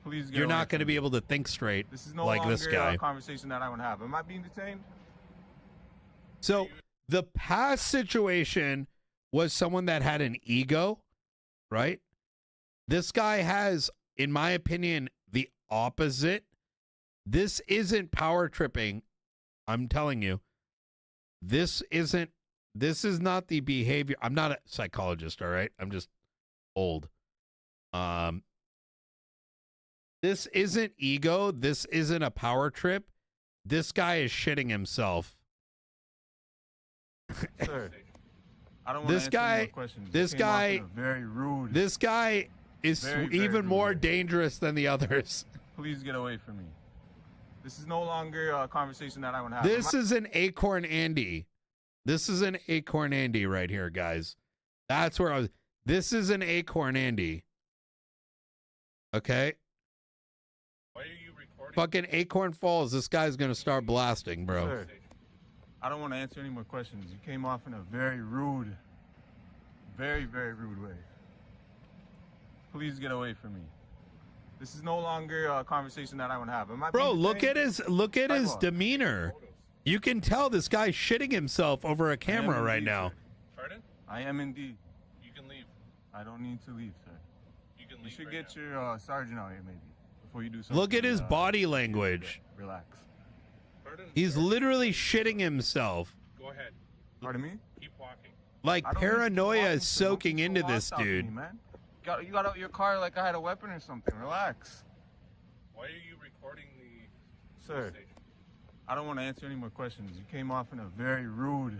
Please get you're away not going to from be me. able to think straight This is no like longer this guy. a conversation that I want to have. Am I being detained? So the past situation was someone that had an ego, right? This guy has, in my opinion, the opposite. This isn't power tripping. I'm telling you, this is not the behavior. I'm not a psychologist, all right? I'm just old. This isn't ego. This isn't a power trip. This guy is shitting himself. Sir, I don't want This to answer any guy, more questions. this You came off guy, in a very rude. this guy is very even rude more way. dangerous than the others. Please get away from me. This is no longer a conversation that I want to have. This is an Acorn Andy. This is an Acorn Andy right here, guys. That's where I was. This is an Acorn Andy. Okay? Why are you recording? Fucking Acorn Falls. This guy's going to start blasting, bro. Sir, I don't want to answer any more questions. You came off in a very rude, very rude way. Please get away from me. This is no longer a conversation that I want to have. Am I Bro, being look detained? at his Sidewalk. demeanor. You can tell this guy's shitting himself over a camera I am right indeed, now. sir. Pardon? I am indeed. You can leave. I don't need to leave, sir. You can You leave. should right get now. your sergeant out here, maybe, before you do something. Look at his body language. Relax. Pardon, He's Sergeant. literally shitting himself. Go ahead. Pardon me? Keep walking. Like I don't need to keep paranoia walking, is sir. Don't soaking be so into this hostile to dude. me, man. You got out your car like I had a weapon or something. Relax. Why are you recording the Sir, station? I don't want to answer any more questions. You came off in a very rude,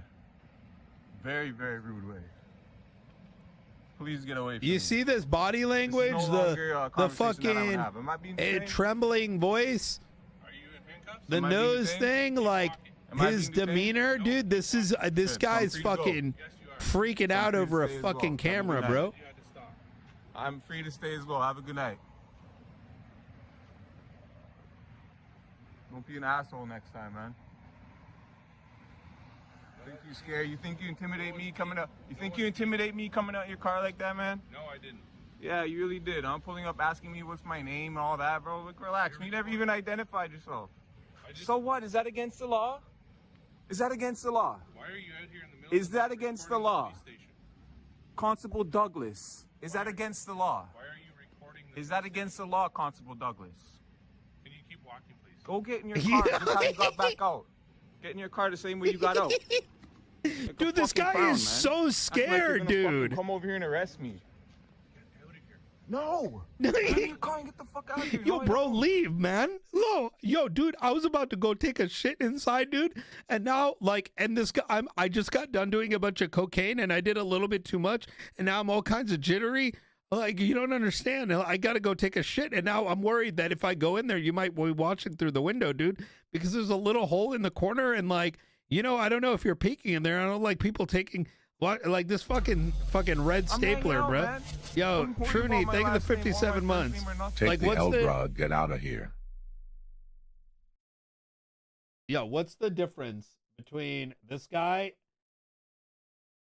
very rude way. Please get away from me. You see this body language? This is no longer a The conversation that I wanna fucking have. Am I being detained? trembling voice, Are you in handcuffs? the Am I being nose detained? thing, like Am I his being detained? demeanor, No. dude. This is this Good, so I'm guy's free to go. fucking Yes, you are. freaking out free to over a stay as well. fucking Have a camera, good bro. You had to stop. I'm free to stay as well. Have a good night. Don't be an asshole next time, man. Think you scared? You think you intimidate me coming up? You think you intimidate me coming out your car like that, man? No, I didn't. Yeah, you really did. I'm pulling up asking me what's my name and all that, bro. Look, relax. You never even identified yourself. So what? Is that against the law? Is that against the law? Why are you out here in the middle? Is that against the law? Constable Douglas, is that against the law? Why are you recording? Is that against the law, Constable Douglas? Can you keep walking, please? Go get in your car. That's how you got back out. Get in your car the same way you got out. Like Dude, this guy is so scared, dude. Come over here and arrest me. No! No, Get in your car and get the fuck out of here. Yo, No, bro, leave, man. Yo, dude, I was about to go take a shit inside, dude, and now, like, and this guy, I just got done doing a bunch of cocaine, and I did a little bit too much, and now I'm all kinds of jittery. Like, you don't understand. I gotta go take a shit, and now I'm worried that if I go in there, you might be watching through the window, dude, because there's a little hole in the corner, and like, you know, I don't know if you're peeking in there. I don't like people taking. What, like this fucking red stapler, bro. Man. Yo, Truny, thank you the 57 months. Take like, the L-Drug, get out of here. Yo, what's the difference between this guy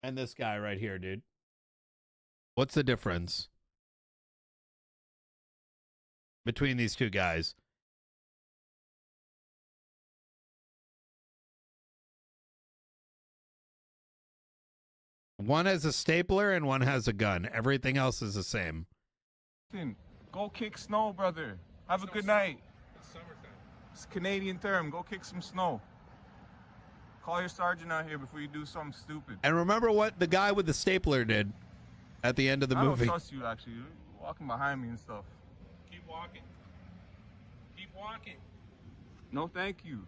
and this guy right here, dude? What's the difference between these two guys? One has a stapler and one has a gun. Everything else is the same. Go kick snow, brother. Have a good night. It's summertime. It's a Canadian term. Go kick some snow. Call your sergeant out here before you do something stupid. And remember what the guy with the stapler did at the end of the movie. I don't trust you, actually. You're walking behind me and stuff. Keep walking. Keep walking. No, thank you.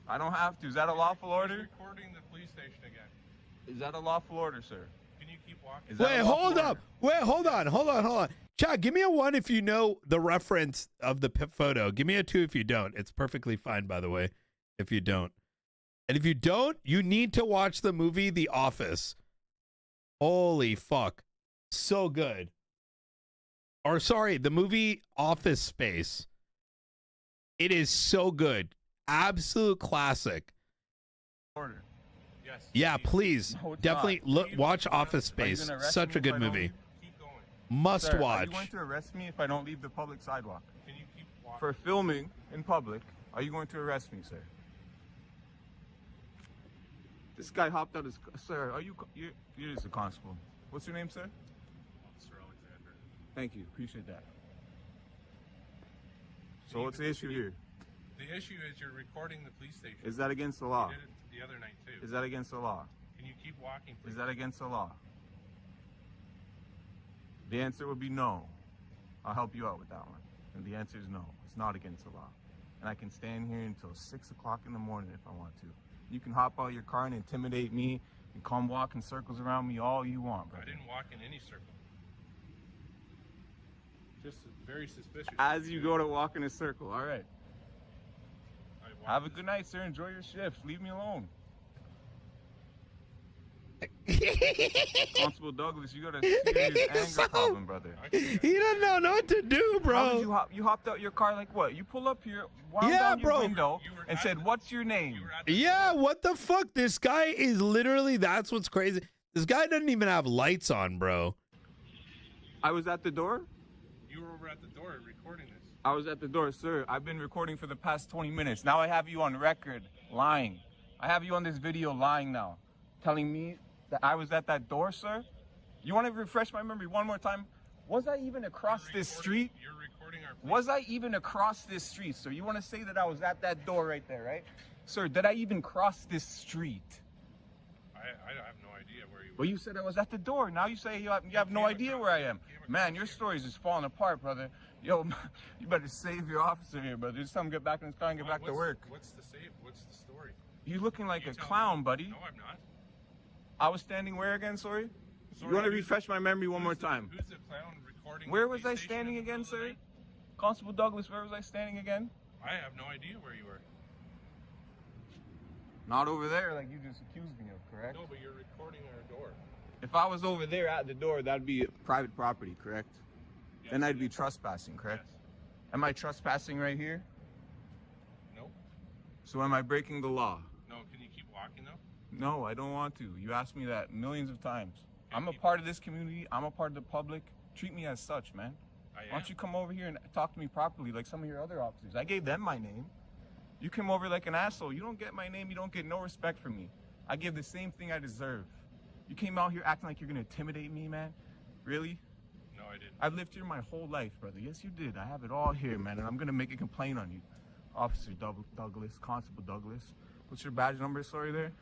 I don't have to. Is that a lawful order? Recording the police station again. Is that a lawful order, sir? Can you keep walking? Wait, hold up. Wait, hold on. Chad, give me a 1 if you know the reference of the photo. Give me a 2 if you don't. It's perfectly fine, by the way, if you don't. And if you don't, you need to watch the movie The Office. Holy fuck. So good. Or sorry, the movie Office Space. It is so good. Absolute classic. Order. Yes. Yeah, please. No, it's Definitely watch Office Space. Such a good movie. Must Sir, watch. Are you going to arrest me if I don't leave the public sidewalk? Can you keep walking? For filming in public, are you going to arrest me, sir? This guy hopped out his... Sir, are you... You're just a constable. What's your name, sir? Officer Alexander. Thank you. Appreciate that. So what's the issue here? The issue is you're recording the police station. Is that against the law? You did it the other night, too. Is that against the law? Can you keep walking, please? Is that against the law? The answer would be no. I'll help you out with that one. And the answer is no. It's not against the law. And I can stand here until 6 o'clock in the morning if I want to. You can hop out of your car and intimidate me and come walk in circles around me all you want, bro. I didn't walk in any circle. Just very suspicious. As you go to walk in a circle, all right. Have a good night, sir. Enjoy your shift. Leave me alone. Constable Douglas, you got a serious anger problem, brother. He doesn't know what to do, bro. How did you hopped out your car like what? You pull up here, wound down your window, and said, "What's your name?" Yeah, what the fuck? This guy is literally, that's what's crazy. This guy doesn't even have lights on, bro. I was at the door? You were over at the door recording this. I was at the door, sir. I've been recording for the past 20 minutes. Now I have you on record lying. I have you on this video lying now, telling me that I was at that door, sir. You want to refresh my memory one more time? Was I even across this street? You're recording our police. Was I even across this street, sir? You want to say that I was at that door right there, right? Sir, did I even cross this street? I have no idea where you were. Well, you said I was at the door. Now you say you have no idea where I am. Man, your story's just falling apart, brother. Yo, you better save your officer here, brother. Just tell him get back in his car and get back to work. What's the story? You looking like a clown, buddy. No, I'm not. I was standing where again, sorry? You want to refresh my memory one more time? Who's the clown recording? Where was I standing again, sir? Constable Douglas, where was I standing again? I have no idea where you were. Not over there like you just accused me of, correct? No, but you're recording our door. If I was over there at the door, that'd be private property, correct? Yes, Then I'd be trespassing, correct? Yes. Am I trespassing right here? No. So am I breaking the law? No, can you keep walking though? No, I don't want to. You asked me that millions of times. I'm a part of this community. I'm a part of the public. Treat me as such, man. Why don't you come over here and talk to me properly like some of your other officers? I gave them my name. You came over like an asshole. You don't get my name. You don't get no respect from me. I give the same thing I deserve. You came out here acting like you're going to intimidate me, man. Really? No, I didn't. I've lived here my whole life, brother. Yes, you did. I have it all here, man, and I'm going to make a complaint on you. Officer Douglas, Constable Douglas. What's your badge number, sorry, there?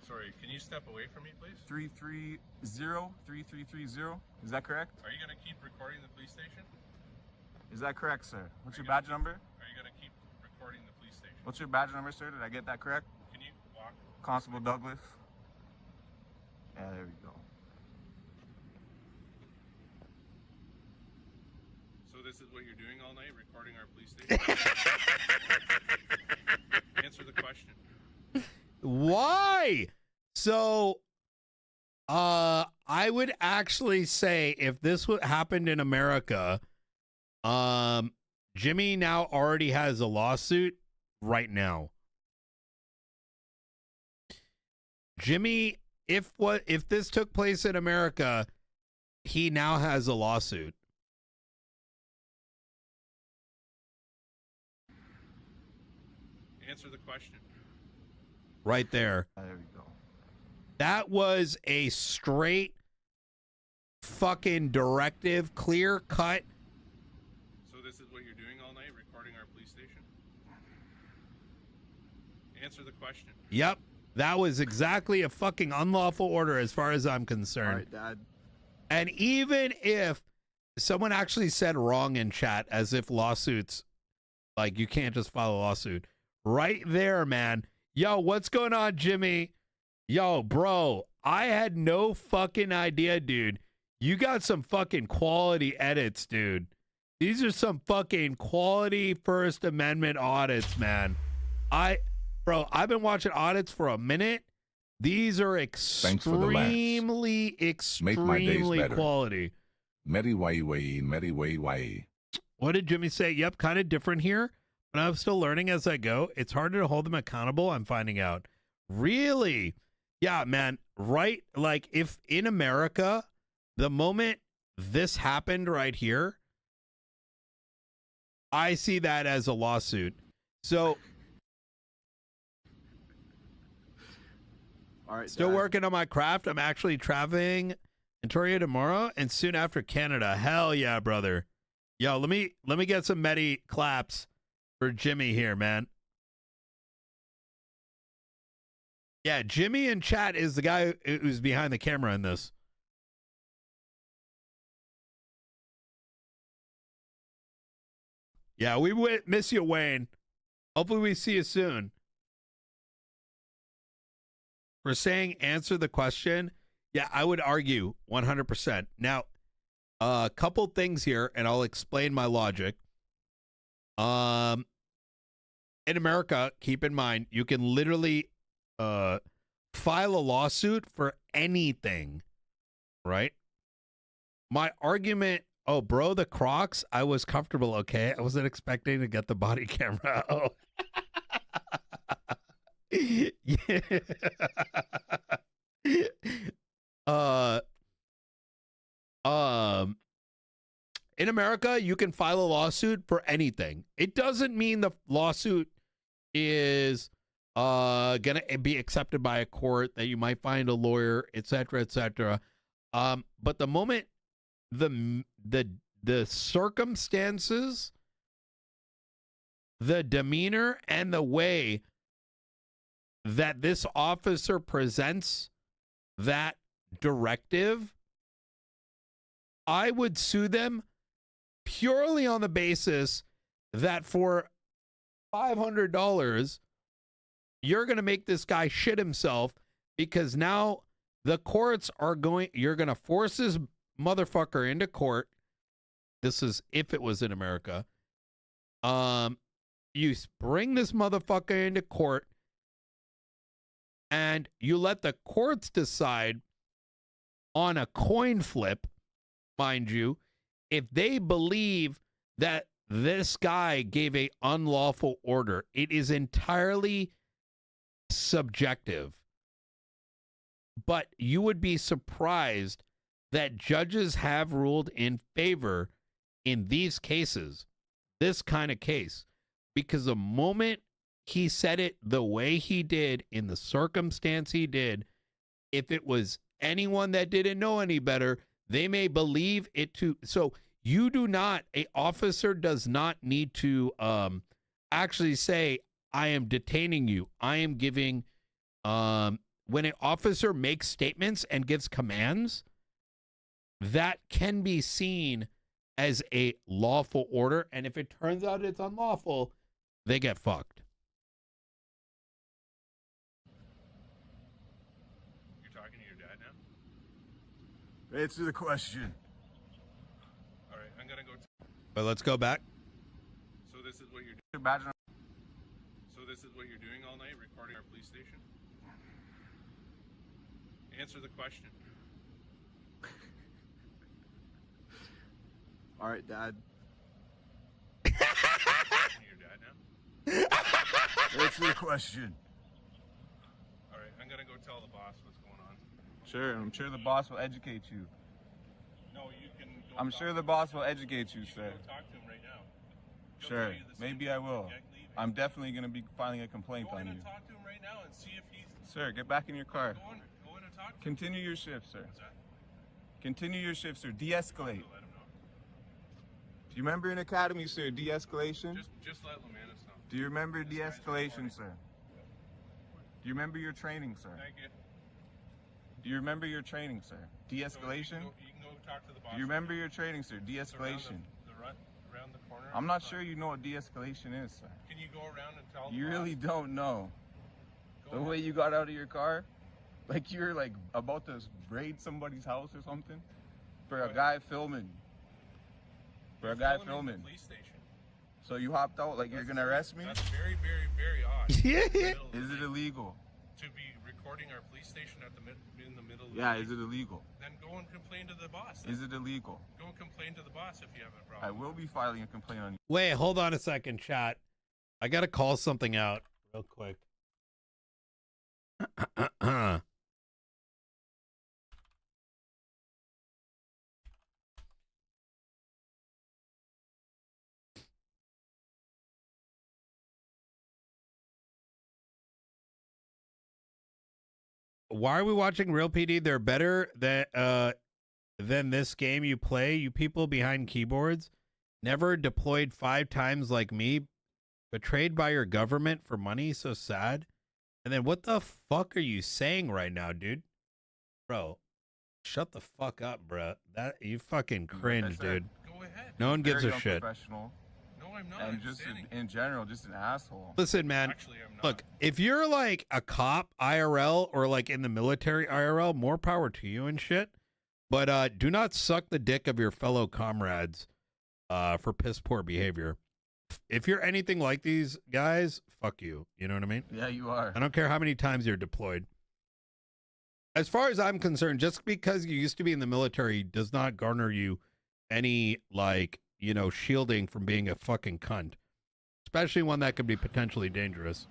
Sorry, can you step away from me, please? 3330. Is that correct? Are you going to keep recording the police station? Is that correct, sir? What's your badge number? Are you going to keep recording the police station? What's your badge number, sir? Did I get that correct? Can you walk? Constable Douglas. Yeah, there we go. So this is what you're doing all night, recording our police station? Answer the question. Why? So, I would actually say if this happened in America, Jimmy now already has a lawsuit right now. Jimmy, if this took place in America, he now has a lawsuit. Answer the question. Right there. There we go. That was a straight fucking directive, clear cut. So this is what you're doing all night, recording our police station? Answer the question. Yep. That was exactly a fucking unlawful order as far as I'm concerned. All right, Dad. And even if someone actually said wrong in chat, as if lawsuits, like you can't just file a lawsuit. Right there, man. Yo, what's going on, Jimmy? Yo, bro, I had no fucking idea, dude. You got some fucking quality edits, dude. These are some fucking quality First Amendment audits, man. Bro, I've been watching audits for a minute. These are extremely quality. What did Jimmy say? Yep, kind of different here, but I'm still learning as I go. It's harder to hold them accountable, I'm finding out. Really? Yeah, man, right? Like, if in America, the moment this happened right here, I see that as a lawsuit. So, all right, still Dad. working on my craft. I'm actually traveling in Ontario tomorrow and soon after Canada. Hell yeah, brother. Yo, let me get some Medi claps for Jimmy here, man. Yeah, Jimmy in chat is the guy who's behind the camera in this. Yeah, we miss you, Wayne. Hopefully we see you soon. For saying answer the question, yeah, I would argue 100%. Now, a couple things here, and I'll explain my logic. In America, keep in mind, you can literally file a lawsuit for anything, right? My argument, oh, bro, the Crocs, I was comfortable, okay? I wasn't expecting to get the body camera. Oh. Yeah. In America, you can file a lawsuit for anything. It doesn't mean the lawsuit is gonna be accepted by a court, that you might find a lawyer, etc., etc. But the moment the circumstances, the demeanor, and the way that this officer presents that directive, I would sue them purely on the basis that for $500, you're going to make this guy shit himself, because now the courts are you're going to force this motherfucker into court. This is if it was in America. You bring this motherfucker into court, and you let the courts decide on a coin flip, mind you, if they believe that this guy gave a unlawful order. It is entirely subjective. But you would be surprised that judges have ruled in favor in these cases, this kind of case, because the moment he said it the way he did, in the circumstance he did, if it was anyone that didn't know any better, they may believe it to. So you do not, a officer does not need to actually say, I am detaining you. I am giving, when an officer makes statements and gives commands, that can be seen as a lawful order. And if it turns out it's unlawful, they get fucked. You're talking to your dad now? Answer the question. All right, I'm gonna go. But let's go back. So this is what you're doing. So this is what you're doing all night, recording our police station? Answer the question. All right, Dad. Your dad now? Answer the question. All right, I'm gonna go tell the boss what's going on. Sure, I'm sure the boss will educate you. No, you can. I'm sure the boss will educate you, sir. Go talk to him right now. Sure, maybe I will. I'm definitely gonna be filing a complaint on you. Go in and talk to him right now and see if he's. Sir, get back in your car. Go in and talk to him. Continue your shift, sir. What's that? Continue your shift, sir. De-escalate. Do you remember in academy, sir, de-escalation? Just let Lemanis know. Do you remember de-escalation, sir? Do you remember your training, sir? Thank you. Do you remember your training, sir? De-escalation? So you can go talk to the boss. Do you remember your training, sir? De-escalation. Around the corner. I'm not sure you know what de-escalation is, sir. Can you go around and tell You really don't know. The way you got out of your car? Like you're like about to raid somebody's house or something? For a guy filming. For a guy filming. Police station. So you hopped out like you're gonna arrest me? That's very, very, very odd. Yeah. Is it illegal? To be recording our police station in the middle of the night? Is it illegal? Then go and complain to the boss. Is it illegal? Go and complain to the boss if you have a problem. I will be filing a complaint on you. Wait, hold on a second, chat. I gotta call something out real quick. Why are we watching Real PD? They're better than this game you play. You people behind keyboards, never deployed 5 times like me, betrayed by your government for money. So sad. And then what the fuck are you saying right now, dude? Bro, shut the fuck up, bro. That you fucking cringe, dude. Go ahead. No one gives a shit. No, I'm not. And just in general, just an asshole. Listen, man. Actually, I'm not. Look, if you're like a cop IRL or like in the military IRL, more power to you and shit. But do not suck the dick of your fellow comrades for piss poor behavior. If you're anything like these guys, fuck you. You know what I mean? Yeah, you are. I don't care how many times you're deployed. As far as I'm concerned, just because you used to be in the military does not garner you any, like, you know, shielding from being a fucking cunt. Especially one that could be potentially dangerous.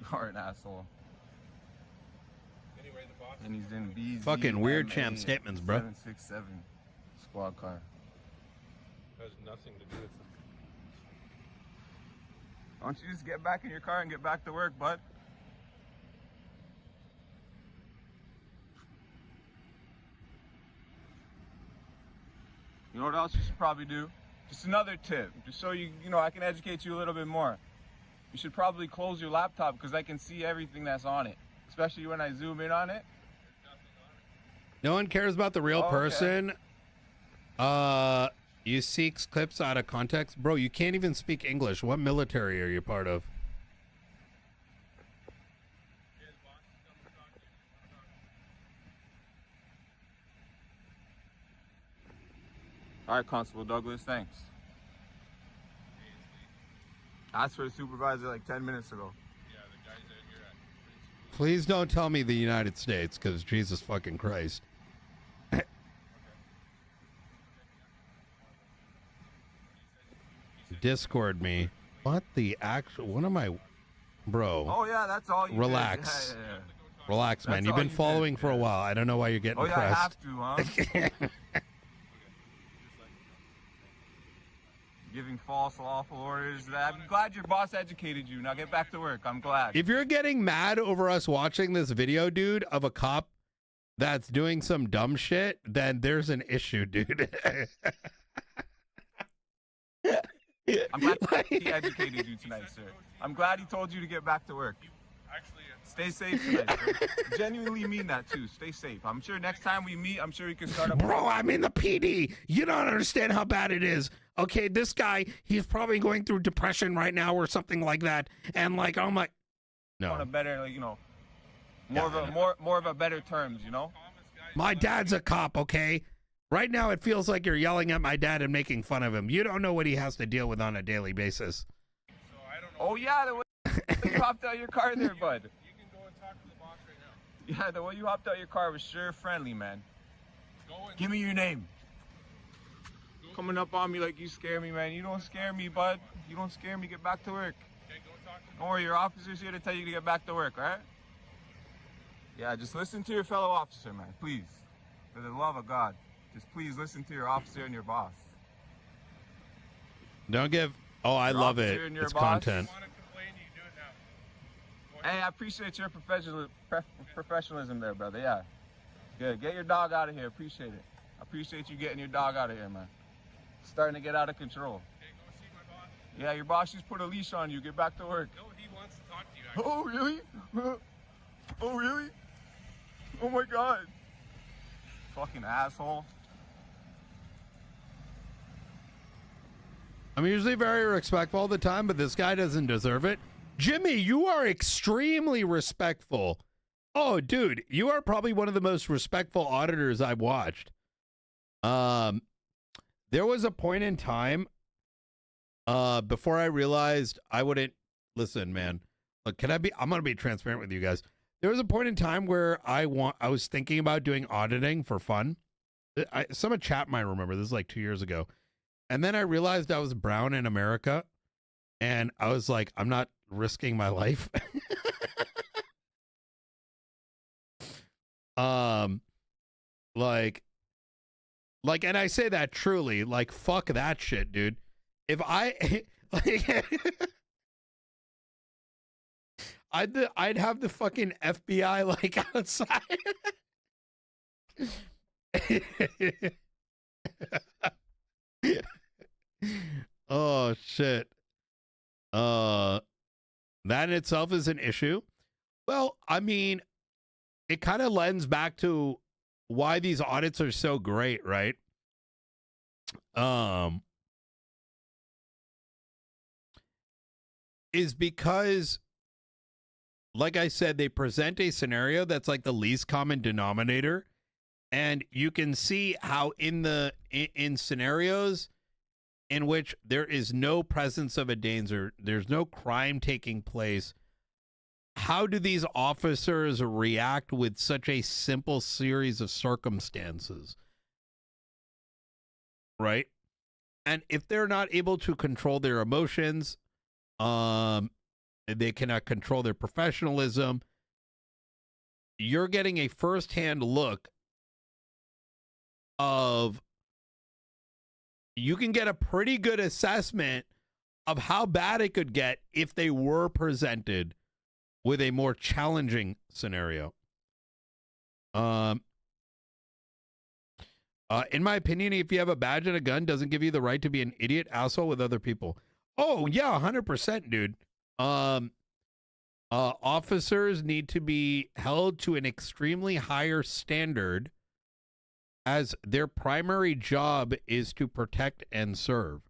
You are an asshole. Anyway, the boss. And he's in BZ. Fucking weird champ statements, bro. 767 squad car. Has nothing to do with it. Why don't you just get back in your car and get back to work, bud? You know what else you should probably do? Just another tip, just so you know, I can educate you a little bit more. You should probably close your laptop because I can see everything that's on it, especially when I zoom in on it. No one cares about the real person. You seek clips out of context. Bro, you can't even speak English. What military are you part of? All right, Constable Douglas, thanks. Asked for a supervisor like 10 minutes ago. Yeah, the guy's out here at. Please don't tell me the United States, because Jesus fucking Christ. Discord me. What the actual? What am I, bro? Oh yeah, that's all you relax. did. Yeah. Relax, man. That's You've been you following did, for a while. I don't know why you're getting Oh yeah, I pressed. have to, huh? Giving false lawful orders. I'm glad your boss educated you. Now get back to work. I'm glad. If you're getting mad over us watching this video, dude, of a cop that's doing some dumb shit, then there's an issue, dude. I'm glad he educated you tonight, sir. I'm glad he told you to get back to work. Stay safe tonight, sir. Genuinely mean that too. Stay safe. I'm sure next time we meet, I'm sure we can start up. Bro, I'm in the PD. You don't understand how bad it is. Okay, this guy, he's probably going through depression right now or something like that. And like, I'm like, no. On a better, like, you know, more of a better terms, you know. My dad's a cop, okay? Right now, it feels like you're yelling at my dad and making fun of him. You don't know what he has to deal with on a daily basis. Oh yeah, the way you hopped out your car there, bud. Yeah, the way you hopped out your car was sure friendly, man. Give me your name. Coming up on me like you scare me, man. You don't scare me, bud. You don't scare me. Get back to work. Don't worry, your officer's here to tell you to get back to work, all right? Yeah, just listen to your fellow officer, man. Please. For the love of God. Just please listen to your officer and your boss. Don't give... Oh, I love it. It's content. Hey, I appreciate your professionalism there, brother. Yeah. Good. Get your dog out of here. Appreciate it. I appreciate you getting your dog out of here, man. It's starting to get out of control. Okay, go see my boss. Yeah, your boss just put a leash on you. Get back to work. No, he wants to talk to you, actually. Oh, really? Oh, really? Oh, my God. Fucking asshole. I'm usually very respectful all the time, but this guy doesn't deserve it. Jimmy, you are extremely respectful. Oh, dude, you are probably one of the most respectful auditors I've watched. There was a point in time before I realized I wouldn't listen, man. Look, I'm going to be transparent with you guys. There was a point in time where I was thinking about doing auditing for fun. Some chat might remember this is like 2 years ago. And then I realized I was brown in America, and I was like, I'm not risking my life. Like, and I say that truly, like, fuck that shit, dude. If I, like, I'd have the fucking FBI, like, outside. Oh, shit. That in itself is an issue. Well, I mean, it kind of lends back to why these audits are so great, right? Is because, like I said, they present a scenario that's like the least common denominator, and you can see how in scenarios in which there is no presence of a danger, there's no crime taking place, how do these officers react with such a simple series of circumstances? Right? And if they're not able to control their emotions, they cannot control their professionalism, you're getting a firsthand look of, you can get a pretty good assessment of how bad it could get if they were presented with a more challenging scenario. In my opinion, if you have a badge and a gun, doesn't give you the right to be an idiot asshole with other people. Oh yeah, 100%, dude. Officers need to be held to an extremely higher standard, as their primary job is to protect and serve.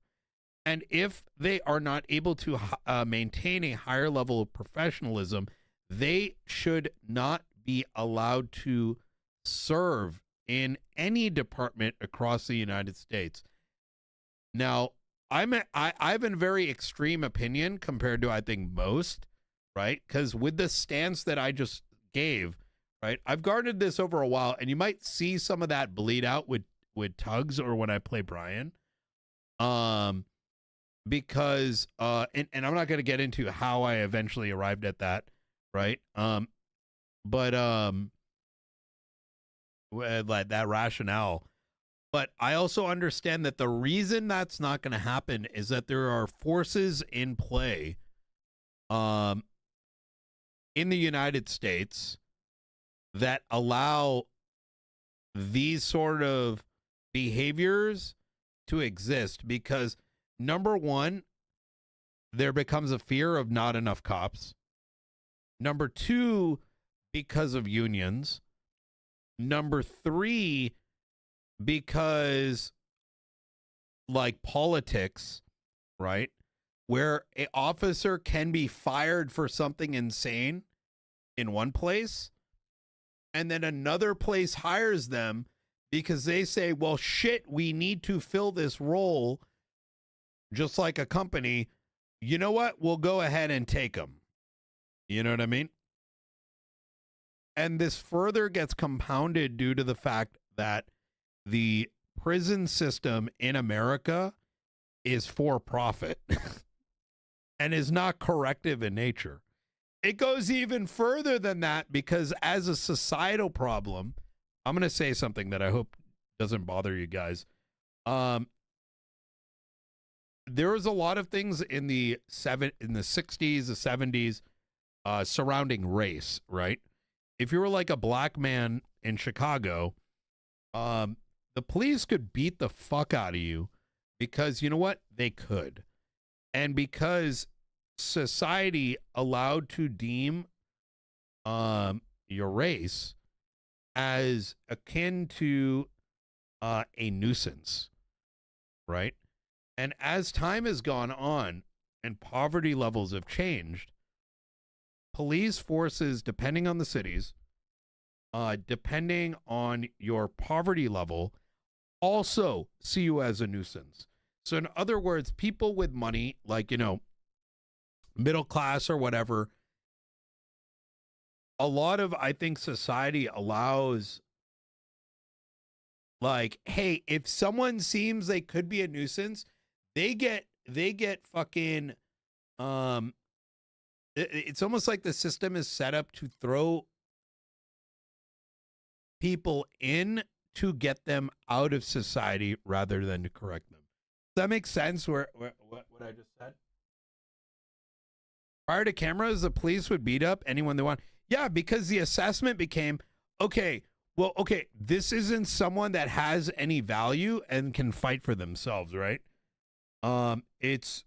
And if they are not able to maintain a higher level of professionalism, they should not be allowed to serve in any department across the United States. Now, I have a very extreme opinion compared to, I think, most, right? Because with the stance that I just gave, right, I've guarded this over a while, and you might see some of that bleed out with Tugs or when I play Brian. because and I'm not going to get into how I eventually arrived at that, right? But like that rationale. But I also understand that the reason that's not going to happen is that there are forces in play in the United States that allow these sort of behaviors to exist because, number one, there becomes a fear of not enough cops. Number two, because of unions. Number three, because like politics, right? Where an officer can be fired for something insane in one place, and then another place hires them because they say, well, shit, we need to fill this role just like a company. You know what? We'll go ahead and take them. You know what I mean? And this further gets compounded due to the fact that the prison system in America is for profit and is not corrective in nature. It goes even further than that because as a societal problem, I'm going to say something that I hope doesn't bother you guys. There was a lot of things in the 60s, the 70s surrounding race, right? If you were like a black man in Chicago, the police could beat the fuck out of you because you know what? They could. And because society allowed to deem your race as akin to a nuisance, right? And as time has gone on and poverty levels have changed, police forces, depending on the cities, depending on your poverty level, also see you as a nuisance. So in other words, people with money, like, you know, middle class or whatever, a lot of, I think, society allows, like, hey, if someone seems they could be a nuisance, they get fucking, it's almost like the system is set up to throw people in to get them out of society rather than to correct them. Does that make sense? What I just said? Prior to cameras, the police would beat up anyone they want. Yeah, because the assessment became, okay, this isn't someone that has any value and can fight for themselves, right? It's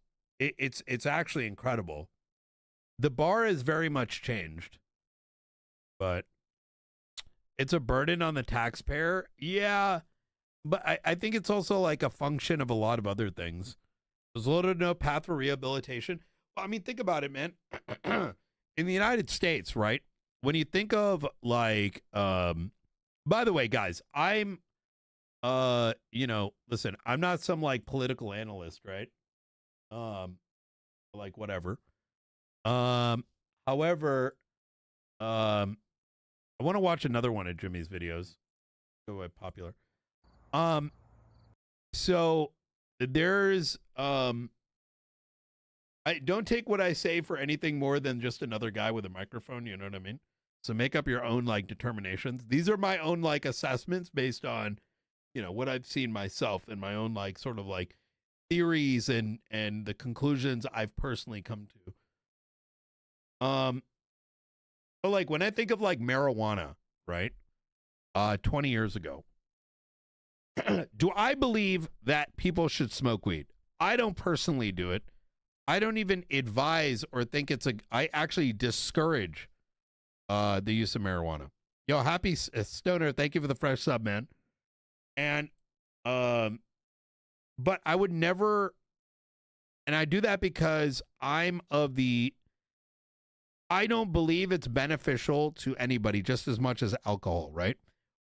actually incredible. The bar has very much changed, but it's a burden on the taxpayer. Yeah, but I think it's also like a function of a lot of other things. There's a little no path for rehabilitation. Well, I mean, think about it, man. In the United States, right? When you think of like, by the way, guys, I'm, you know, listen, I'm not some like political analyst, right? Like whatever. However, I want to watch another one of Jimmy's videos. Go away, popular. So there's, I don't take what I say for anything more than just another guy with a microphone. You know what I mean? So make up your own like determinations. These are my own like assessments based on, you know, what I've seen myself and my own like sort of like theories and the conclusions I've personally come to. But like when I think of like marijuana, right? 20 years ago, do I believe that people should smoke weed? I don't personally do it. I don't even advise or think I actually discourage the use of marijuana. Yo, happy Stoner, thank you for the fresh sub, man. And but I would never, and I do that because I don't believe it's beneficial to anybody just as much as alcohol, right?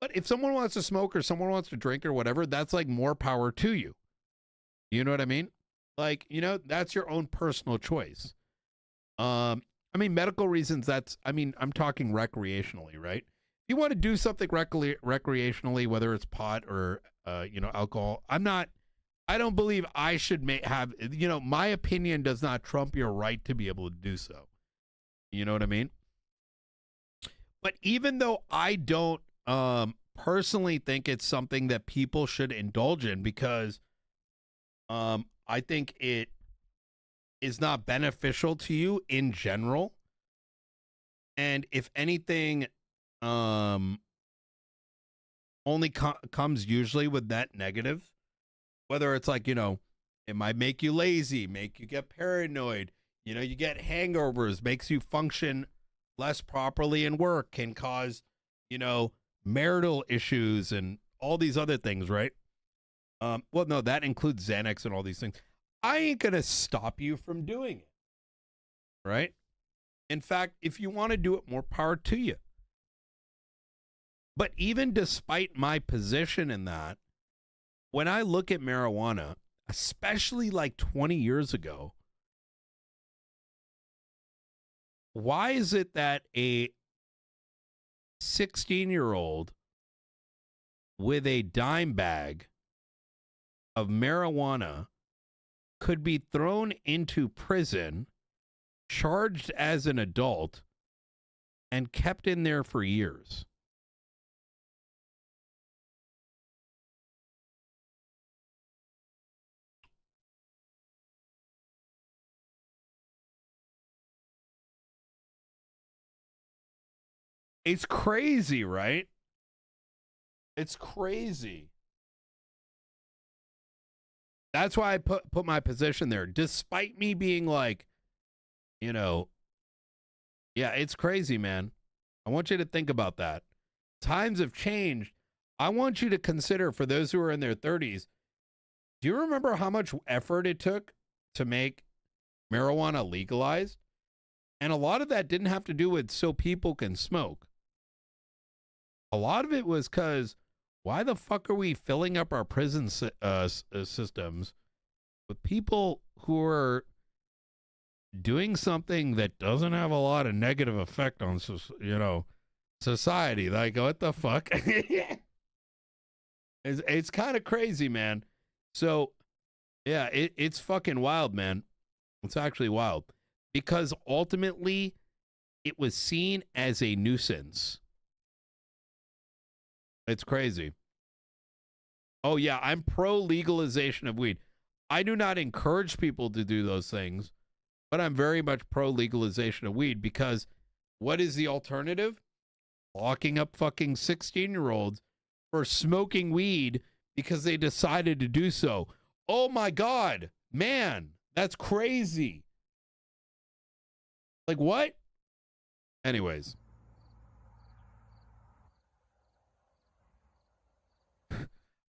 But if someone wants to smoke or someone wants to drink or whatever, that's like more power to you. You know what I mean? Like, you know, that's your own personal choice. I mean, medical reasons, I'm talking recreationally, right? If you want to do something recreationally, whether it's pot or, you know, alcohol, I'm not I don't believe I should have, you know, my opinion does not trump your right to be able to do so. You know what I mean? But even though I don't personally think it's something that people should indulge in, because I think it is not beneficial to you in general. And if anything, only comes usually with that negative, whether it's like, you know, it might make you lazy, make you get paranoid, you know, you get hangovers, makes you function less properly in work, can cause, you know, marital issues and all these other things, right? Well, no, that includes Xanax and all these things. I ain't gonna stop you from doing it, right? In fact, if you want to do it, more power to you. But even despite my position in that, when I look at marijuana, especially like 20 years ago, why is it that a 16-year-old with a dime bag of marijuana could be thrown into prison, charged as an adult, and kept in there for years? It's crazy, right? It's crazy. That's why I put my position there, despite me being like, you know, yeah, it's crazy, man. I want you to think about that. Times have changed. I want you to consider, for those who are in their 30s, do you remember how much effort it took to make marijuana legalized? And a lot of that didn't have to do with so people can smoke. A lot of it was because, why the fuck are we filling up our prison systems with people who are doing something that doesn't have a lot of negative effect on, you know, society? Like, what the fuck? It's kind of crazy, man. So, yeah, it's fucking wild, man. It's actually wild. Because ultimately, it was seen as a nuisance. It's crazy. Oh, yeah, I'm pro legalization of weed. I do not encourage people to do those things, but I'm very much pro legalization of weed, because what is the alternative? Locking up fucking 16-year-olds for smoking weed because they decided to do so. Oh my God, man, that's crazy. Like, what? Anyways.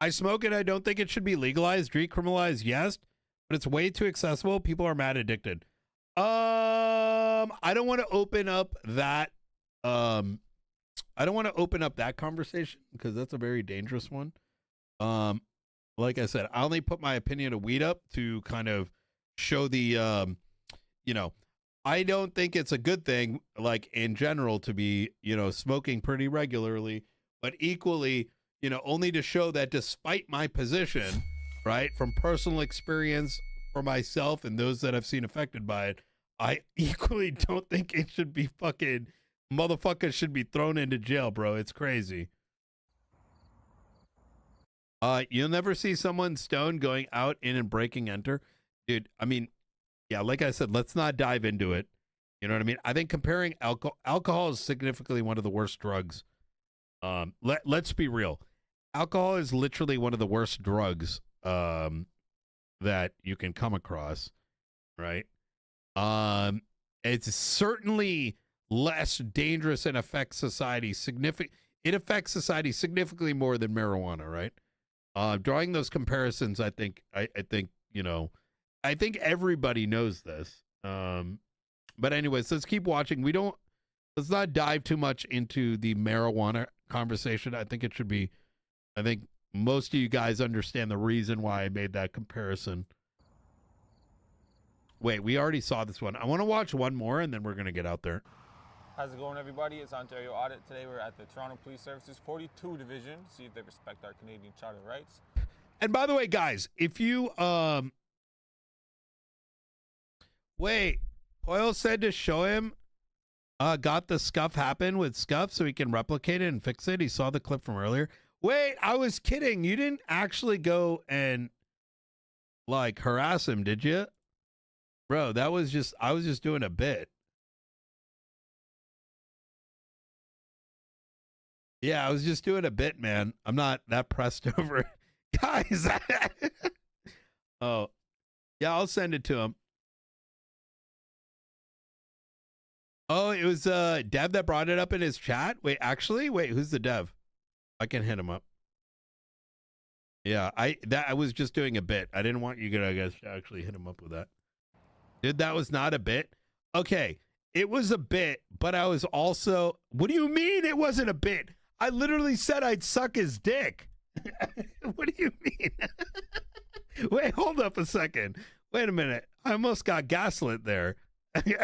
I smoke it. I don't think it should be legalized. Decriminalized, yes, but it's way too accessible. People are mad addicted. I don't want to open up that. I don't want to open up that conversation, because that's a very dangerous one. Like I said, I only put my opinion of weed up to kind of show the, you know, I don't think it's a good thing, like in general, to be, you know, smoking pretty regularly, but equally, you know, only to show that despite my position, right, from personal experience for myself and those that I've seen affected by it, I equally don't think it should be fucking, motherfuckers should be thrown into jail, bro. It's crazy. You'll never see someone stoned going out, in, and breaking enter. Dude, I mean, yeah, like I said, let's not dive into it. You know what I mean? I think comparing alcohol is significantly one of the worst drugs. Let's be real. Alcohol is literally one of the worst drugs that you can come across, right? It's certainly less dangerous and affects society it affects society significantly more than marijuana, right? Drawing those comparisons, I think, you know, I think everybody knows this. But anyways, let's keep watching. Let's not dive too much into the marijuana conversation. I think most of you guys understand the reason why I made that comparison. Wait, we already saw this one. I want to watch one more, and then we're going to get out there. How's it going, everybody? It's Ontario Audit. Today we're at the Toronto Police Services 42 Division. See if they respect our Canadian Charter rights. And by the way, guys, if you wait, Coyle said to show him got the scuff happen with scuff so he can replicate it and fix it. He saw the clip from earlier. Wait, I was kidding. You didn't actually go and like harass him, did you? Bro, that was just, I was just doing a bit. Yeah, I was just doing a bit, man. I'm not that pressed over it. Guys. Oh, yeah, I'll send it to him. Oh, it was Dev that brought it up in his chat. Wait, actually, wait, who's the Dev? I can hit him up. Yeah, I was just doing a bit. I didn't want you guys to actually hit him up with that. Dude, that was not a bit. Okay, it was a bit, but I was also. What do you mean it wasn't a bit? I literally said I'd suck his dick. What do you mean? Wait, hold up a second. Wait a minute. I almost got gaslit there. And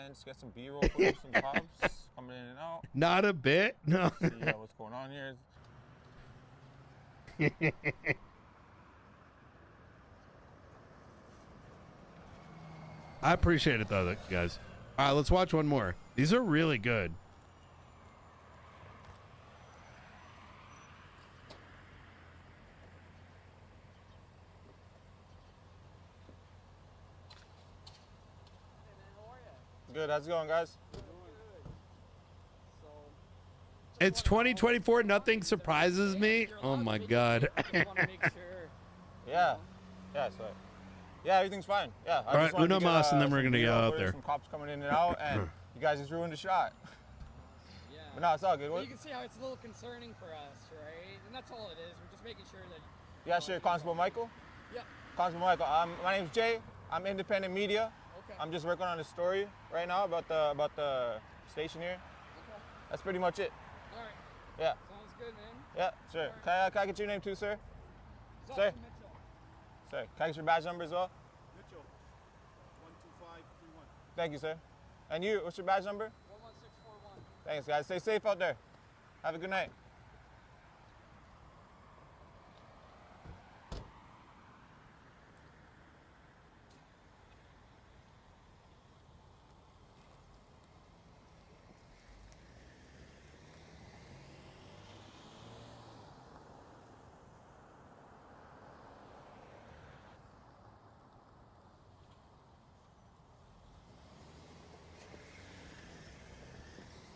just get some B-roll, some pops coming in and out. Not a bit. No. See what's going on here. I appreciate it though, guys. All right, let's watch one more. These are really good. Good, how's it going, guys? It's 2024. Nothing surprises me. Oh my God. Yeah. Yeah, so. Yeah, everything's fine. Yeah. All right, uno mas, and then we're gonna go out there. Some cops coming in and out, and you guys just ruined the shot. Yeah. But no, it's all good. Well, you can see how it's a little concerning for us, right? And that's all it is. We're just making sure that. Yeah, sure. Constable Michael. Yep. Constable Michael. My name's Jay. I'm independent media. Okay. I'm just working on a story right now about the station here. Okay. That's pretty much it. All right. Yeah. Sounds good, man. Yeah, sure. Right. Can I get your name too, sir? It's Sir? Mitchell. Sir, can I get your badge number as well? Mitchell, 12531. Thank you, sir. And you, what's your badge number? 11641. Thanks, guys. Stay safe out there. Have a good night.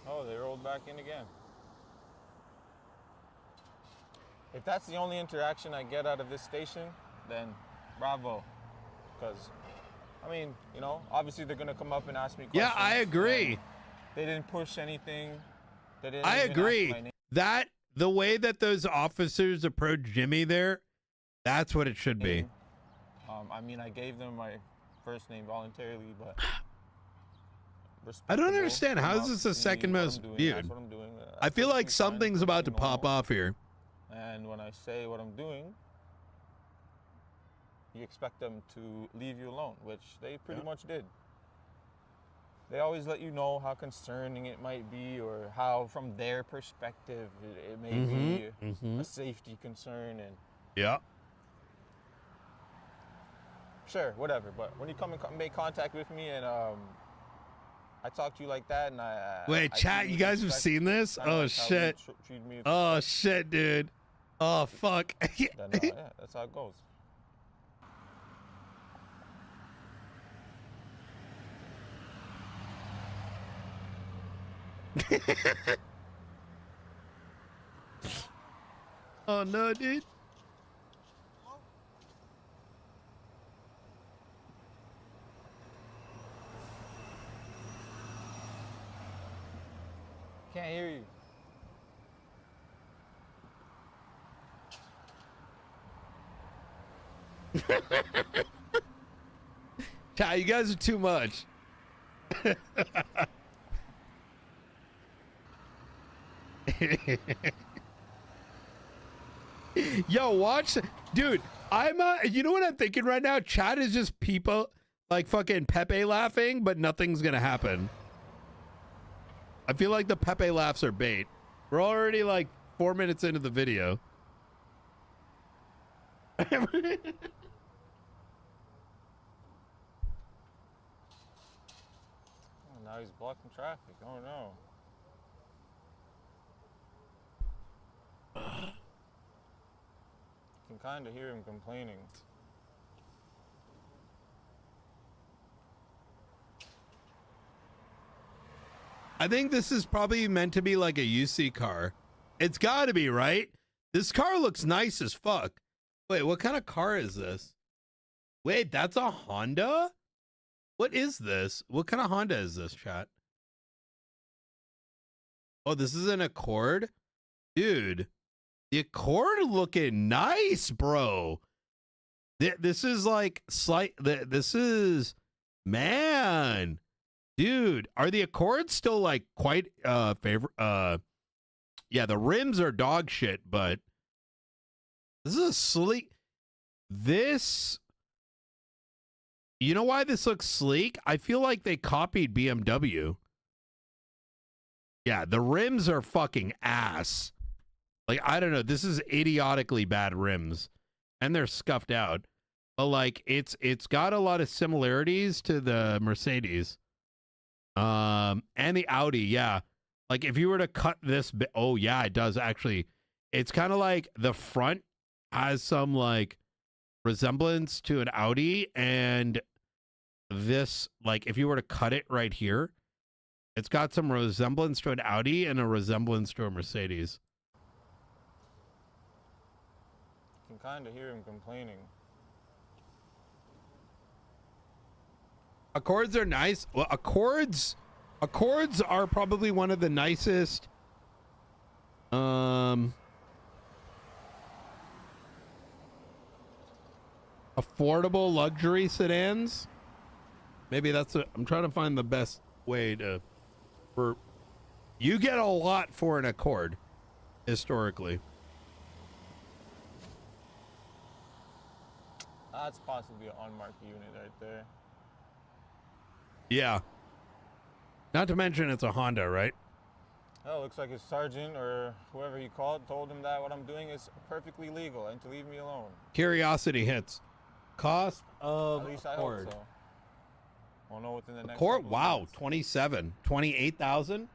Oh, they rolled back in again. If that's the only interaction I get out of this station, then bravo. Because, I mean, you know, obviously they're going to come up and ask me questions. Yeah, I agree. They didn't push anything. They didn't I even agree. ask my name. That the way that those officers approach Jimmy there, that's what it should be. I mean, I gave them my first name voluntarily, but I don't understand. How is this the second most viewed? That's what I'm doing. I feel like something's about to pop off here. And when I say what I'm doing, you expect them to leave you alone, which they pretty much did. They always let you know how concerning it might be, or how, from their perspective, it may be a safety concern. And yeah. Sure, whatever. But when you come and make contact with me, and I talk to you like that, and wait, chat, you guys have seen this? Oh shit! Oh shit, dude! Oh fuck! Then, yeah, that's how it goes. Oh no, dude! Can't hear you. Chat, you guys are too much. Yo, watch, dude. You know what I'm thinking right now? Chat is just people like fucking Pepe laughing, but nothing's gonna happen. I feel like the Pepe laughs are bait. We're already like 4 minutes into the video. Oh, now he's blocking traffic. Oh no. You can kind of hear him complaining. I think this is probably meant to be like a UC car. It's got to be, right? This car looks nice as fuck. Wait, what kind of car is this? Wait, that's a Honda? What is this? What kind of Honda is this, chat? Oh, this is an Accord? Dude, the Accord looking nice, bro. This is like this is, man. Dude, are the Accords still like quite favorite? Yeah, the rims are dog shit, but this is a sleek. This, you know why this looks sleek? I feel like they copied BMW. Yeah, the rims are fucking ass. Like, I don't know. This is idiotically bad rims, and they're scuffed out. But like, it's got a lot of similarities to the Mercedes. And the Audi, yeah. Like if you were to cut this bit, oh yeah, it does actually. It's kind of like the front has some like resemblance to an Audi, and this, like if you were to cut it right here, it's got some resemblance to an Audi and a resemblance to a Mercedes. You can kind of hear him complaining. Accords are nice. Well, Accords are probably one of the nicest affordable luxury sedans. Maybe that's I'm trying to find the best way to, for you get a lot for an Accord historically. That's possibly an unmarked unit right there. Yeah. Not to mention it's a Honda, right? Oh, looks like his sergeant or whoever he called told him that what I'm doing is perfectly legal and to leave me alone. Curiosity hits. Cost of At least I Accord. hope so. We'll know within the next Accord, couple of wow, months. 28,000. All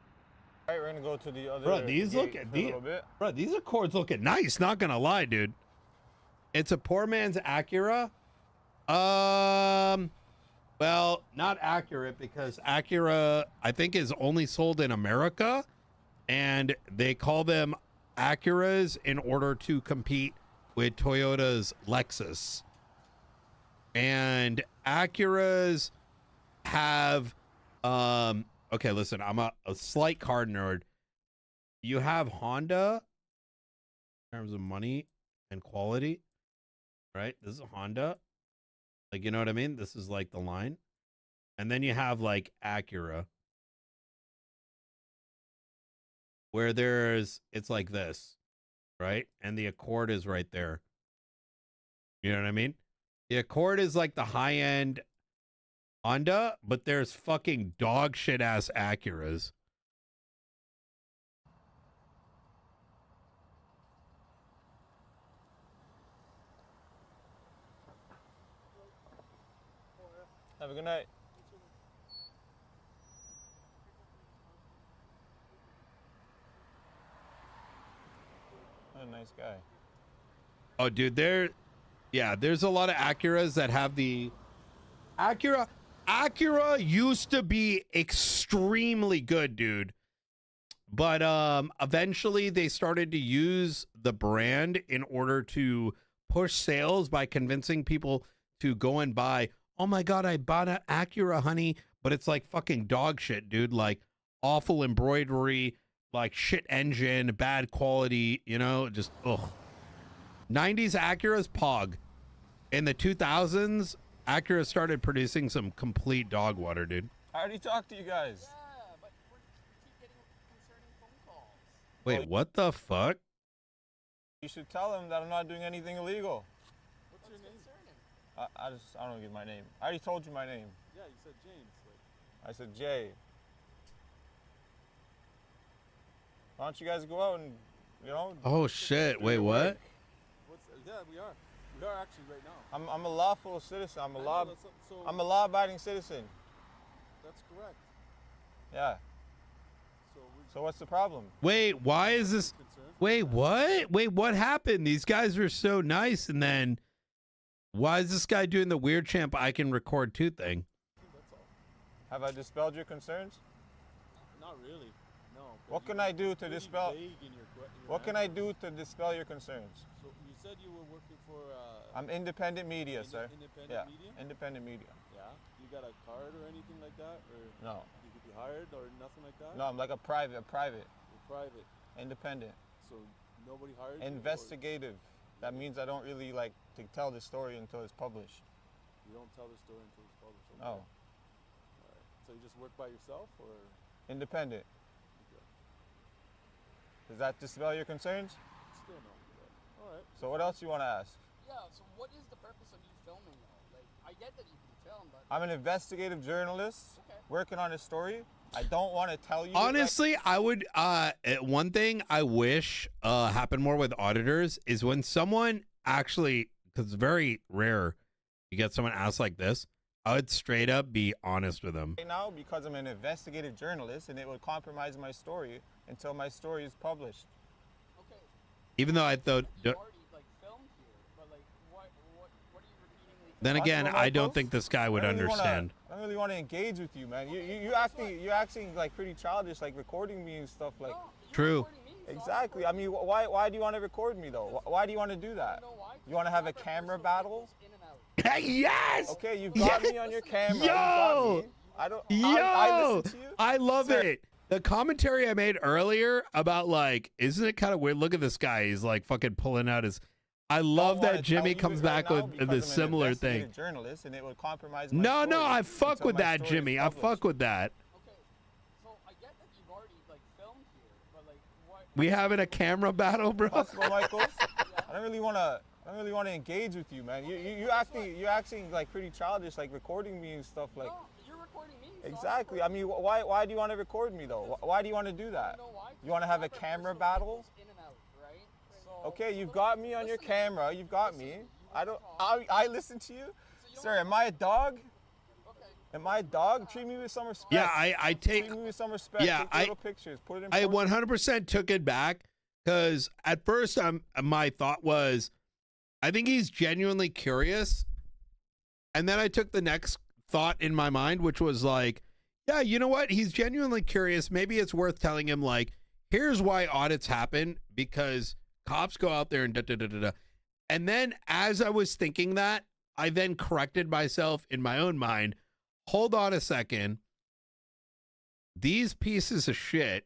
right, we're gonna go to the other. Bro, these look gate at for a little bit. bro, these Accords looking nice. Not gonna lie, dude. It's a poor man's Acura. Well, not accurate because Acura, I think, is only sold in America, and they call them Acuras in order to compete with Toyota's Lexus. And Acuras have, okay, listen, I'm a slight car nerd. You have Honda in terms of money and quality, right? This is a Honda. Like, you know what I mean? This is like the line. And then you have like Acura, where it's like this, right? And the Accord is right there. You know what I mean? The Accord is like the high end Honda, but there's fucking dog shit ass Acuras. Have a good night. What a nice guy. Oh, dude, there's a lot of Acuras that have the Acura used to be extremely good, dude. But eventually they started to use the brand in order to push sales by convincing people to go and buy, oh my God, I bought an Acura, honey. But it's like fucking dog shit, dude. Like awful embroidery, like shit engine, bad quality, you know, just ugh. 90s Acura's pog. In the 2000s, Acura started producing some complete dog water, dude. I already talked to you guys. Yeah, but we keep getting concerning phone calls. Wait, what the fuck? You should tell him that I'm not doing anything illegal. What's your name? I don't give my name. I already told you my name. Yeah, you said James. I said Jay. Why don't you guys go out and You know? Oh shit! Wait, what? Yeah, we are. We are actually right now. I'm a lawful citizen. I'm a law-abiding citizen. That's correct. Yeah. So what's the problem? Wait, why is this? Wait, what? Wait, what happened? These guys were so nice, and then why is this guy doing the weird champ I can record too thing? Have I dispelled your concerns? Not really. No. What can I do to dispel? What can I do to dispel your concerns? So you said you were working for. I'm independent media, sir. Independent media? Independent media. Yeah. You got a card or anything like that, or no? You could be hired or nothing like that. No, I'm like a private. You're private. Independent. So nobody hired you? Investigative. That means I don't really like to tell the story until it's published. You don't tell the story until it's published. Okay. No. All right. So you just work by yourself, or? Independent. Okay. Does that dispel your concerns? Still no. But, all right. So what else you want to ask? Yeah. So what is the purpose of you filming though? Like, I get that you can film, but I'm an investigative journalist working on a story. I don't want to tell you. Honestly, I would. One thing I wish happened more with auditors is when someone actually, because it's very rare, you get someone asked like this. I would straight up be honest with them. Right now, because I'm an investigative journalist, and it would compromise my story until my story is published. Okay. Even though I thought. Then again, I don't think this guy would understand. I don't really want to engage with you, man. You're acting like pretty childish, like recording me and stuff like. True. Exactly. I mean, why do you want to record me though? Why do you want to do that? You want to have a camera battle? Yes. Okay, you've got me on your camera. Yo. I don't. Yo. I listen to you. I love it. The commentary I made earlier about like, isn't it kind of weird? Look at this guy. He's like fucking pulling out his. I love that Jimmy comes back with the similar thing. Journalist, and it would compromise no, I fuck with that, Jimmy. I fuck with that. Okay, so I get that you've already like filmed here, but like, what? We having a camera battle, bro? Michaels. I don't really want to engage with you, man. You're acting like pretty childish, like recording me and stuff like. No, you're recording me. Exactly. I mean, why do you want to record me though? Why do you want to do that? You want to have a camera battle? Okay, you've got me on your camera. You've got me. I listen to you. Sir, am I a dog? Am I a dog? Treat me with some respect. Yeah, I take. Treat me with some respect. Yeah, take little pictures. Put it in. I 100% took it back because at first my thought was, I think he's genuinely curious, and then I took the next thought in my mind, which was like, yeah, you know what? He's genuinely curious. Maybe it's worth telling him like, here's why audits happen because. Cops go out there and da-da-da-da-da. And then as I was thinking that, I then corrected myself in my own mind. Hold on a second. These pieces of shit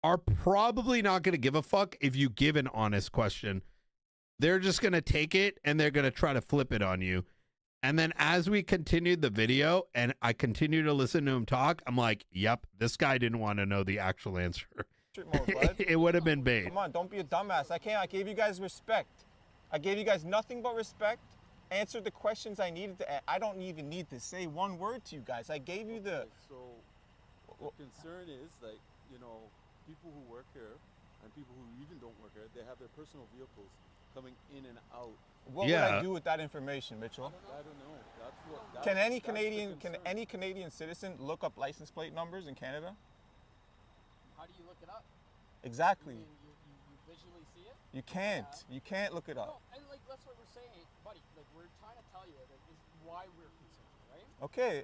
are probably not going to give a fuck if you give an honest question. They're just going to take it and they're going to try to flip it on you. And then as we continued the video and I continued to listen to him talk, I'm like, yep, this guy didn't want to know the actual answer. It would have been bait. Come on, don't be a dumbass. I gave you guys respect. I gave you guys nothing but respect. Answered the questions I needed to. I don't even need to say one word to you guys. I gave you the. So, the concern is like, you know, people who work here and people who even don't work here, they have their personal vehicles coming in and out. What would I do with that information, Mitchell? I don't know. Can any Canadian citizen look up license plate numbers in Canada? How do you look it up? Exactly. You visually see it? You can't. You can't look it up. No, and like that's what we're saying, buddy. Like we're trying to tell you that this is why we're concerned, right? Okay,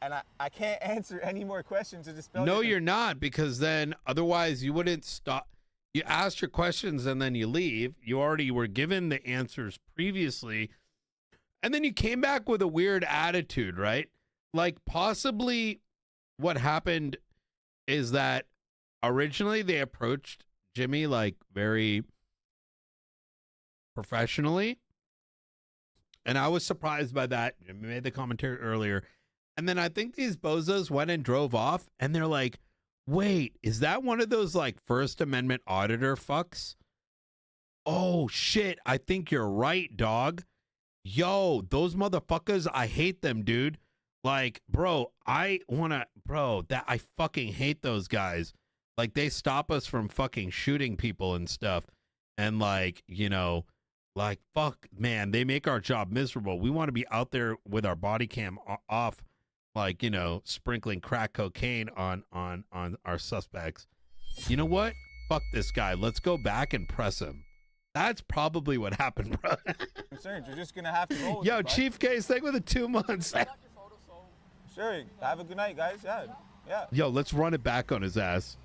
and I can't answer any more questions to dispel. No, you're not, because then otherwise you wouldn't stop. You asked your questions and then you leave. You already were given the answers previously, and then you came back with a weird attitude, right? Like possibly what happened is that originally they approached Jimmy like very professionally, and I was surprised by that. Jimmy made the commentary earlier, and then I think these bozos went and drove off, and they're like, wait, is that one of those like First Amendment auditor fucks? Oh shit, I think you're right, dog. Yo, those motherfuckers, I hate them, dude. Like, bro, I fucking hate those guys. Like, they stop us from fucking shooting people and stuff. And, like, you know, like, fuck, man, they make our job miserable. We want to be out there with our body cam off, like, you know, sprinkling crack cocaine on our suspects. You know what? Fuck this guy. Let's go back and press him. That's probably what happened, bro. Concerns. You're just gonna have to roll with Yo, it, bud. Chief Case, thank you for the 2 months. Sure. Have a good night, guys. Yeah. Yeah. Yo, let's run it back on his ass.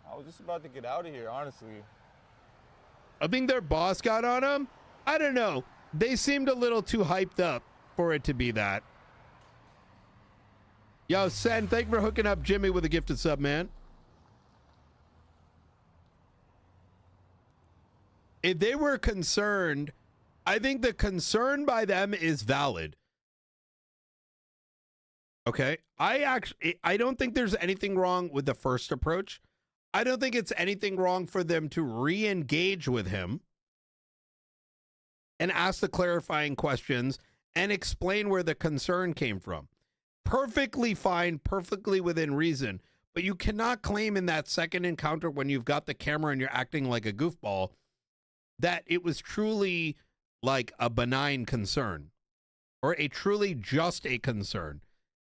I was just about to get out of here, honestly. I think their boss got on him. I don't know. They seemed a little too hyped up for it to be that. Yo, Sen, thank you for hooking up Jimmy with a gifted sub, man. If they were concerned, I think the concern by them is valid. Okay. I don't think there's anything wrong with the first approach. I don't think it's anything wrong for them to re-engage with him and ask the clarifying questions and explain where the concern came from. Perfectly fine, perfectly within reason. But you cannot claim in that second encounter when you've got the camera and you're acting like a goofball that it was truly like a benign concern or a truly just a concern.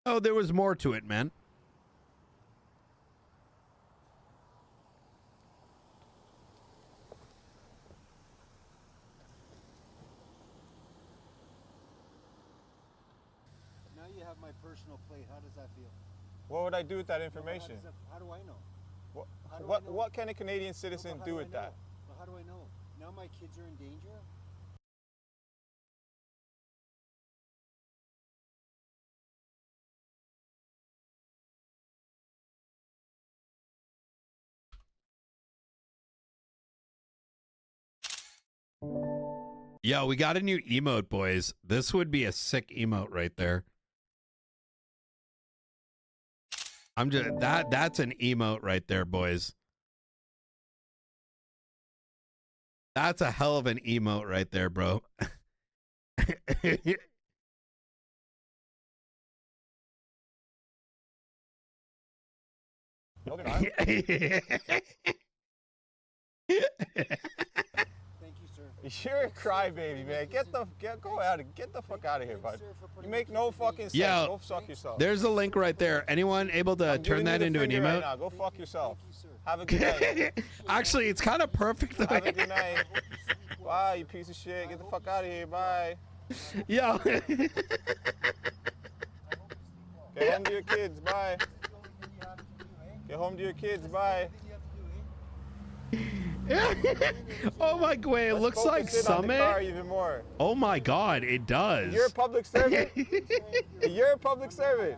Oh, there was more to it, man. Now you have my personal plate. How does that feel? What would I do with that information? How do I know? What can a Canadian citizen do with that? Well, how do I know? Now my kids are in danger? Yo, we got a new emote, boys. This would be a sick emote right there. That's an emote right there, boys. That's a hell of an emote right there, bro. You're a crybaby, man. Get the fuck out of here, bud. You make no fucking sense. Yeah, Go suck yourself. there's a link right there. Anyone able to turn that into an emote? Right now. Go fuck yourself. Have a good night. Actually, it's kind of perfect. Have a good night. Bye, you piece of shit. Get the fuck out of here. Bye. Yo. Get home to your kids. Bye. Get home to your kids. Bye. Oh my god, it looks like Summit. Even more. Oh my god, it does. You're a public servant. You're a public servant.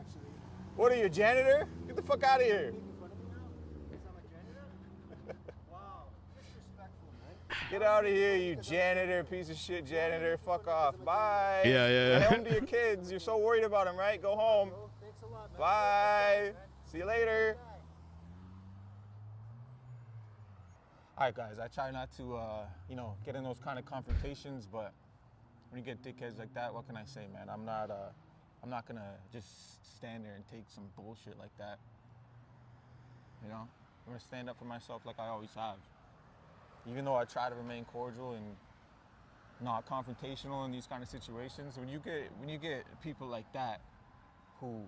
What are you, a janitor? Get the fuck out of here. Get out of here, you janitor, piece of shit janitor. Fuck off. Bye. Yeah. Get home to your kids. You're so worried about them, right? Go home. Bye. See you later. All right, guys, I try not to, get in those kind of confrontations, but when you get dickheads like that, what can I say, man? I'm not gonna just stand there and take some bullshit like that. You know, I'm gonna stand up for myself like I always have. Even though I try to remain cordial and not confrontational in these kind of situations, when you get people like that, who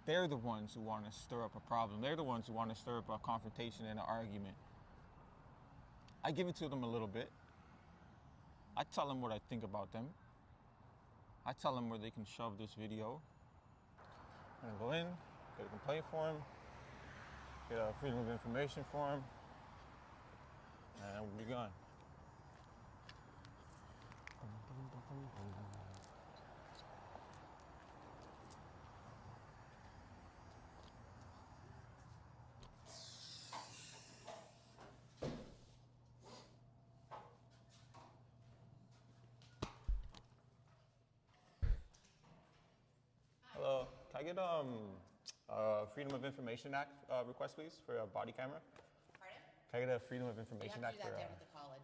they're the ones who want to stir up a problem. They're the ones who want to stir up a confrontation and an argument. I give it to them a little bit. I tell them what I think about them. I tell them where they can shove this video. I'm gonna go in, get a complaint form, get a freedom of information form, and we'll be gone. Hello, can I get Freedom of Information Act request, please, for a body camera? Pardon? Can I get a Freedom of Information Act for? You have to do that down at the college,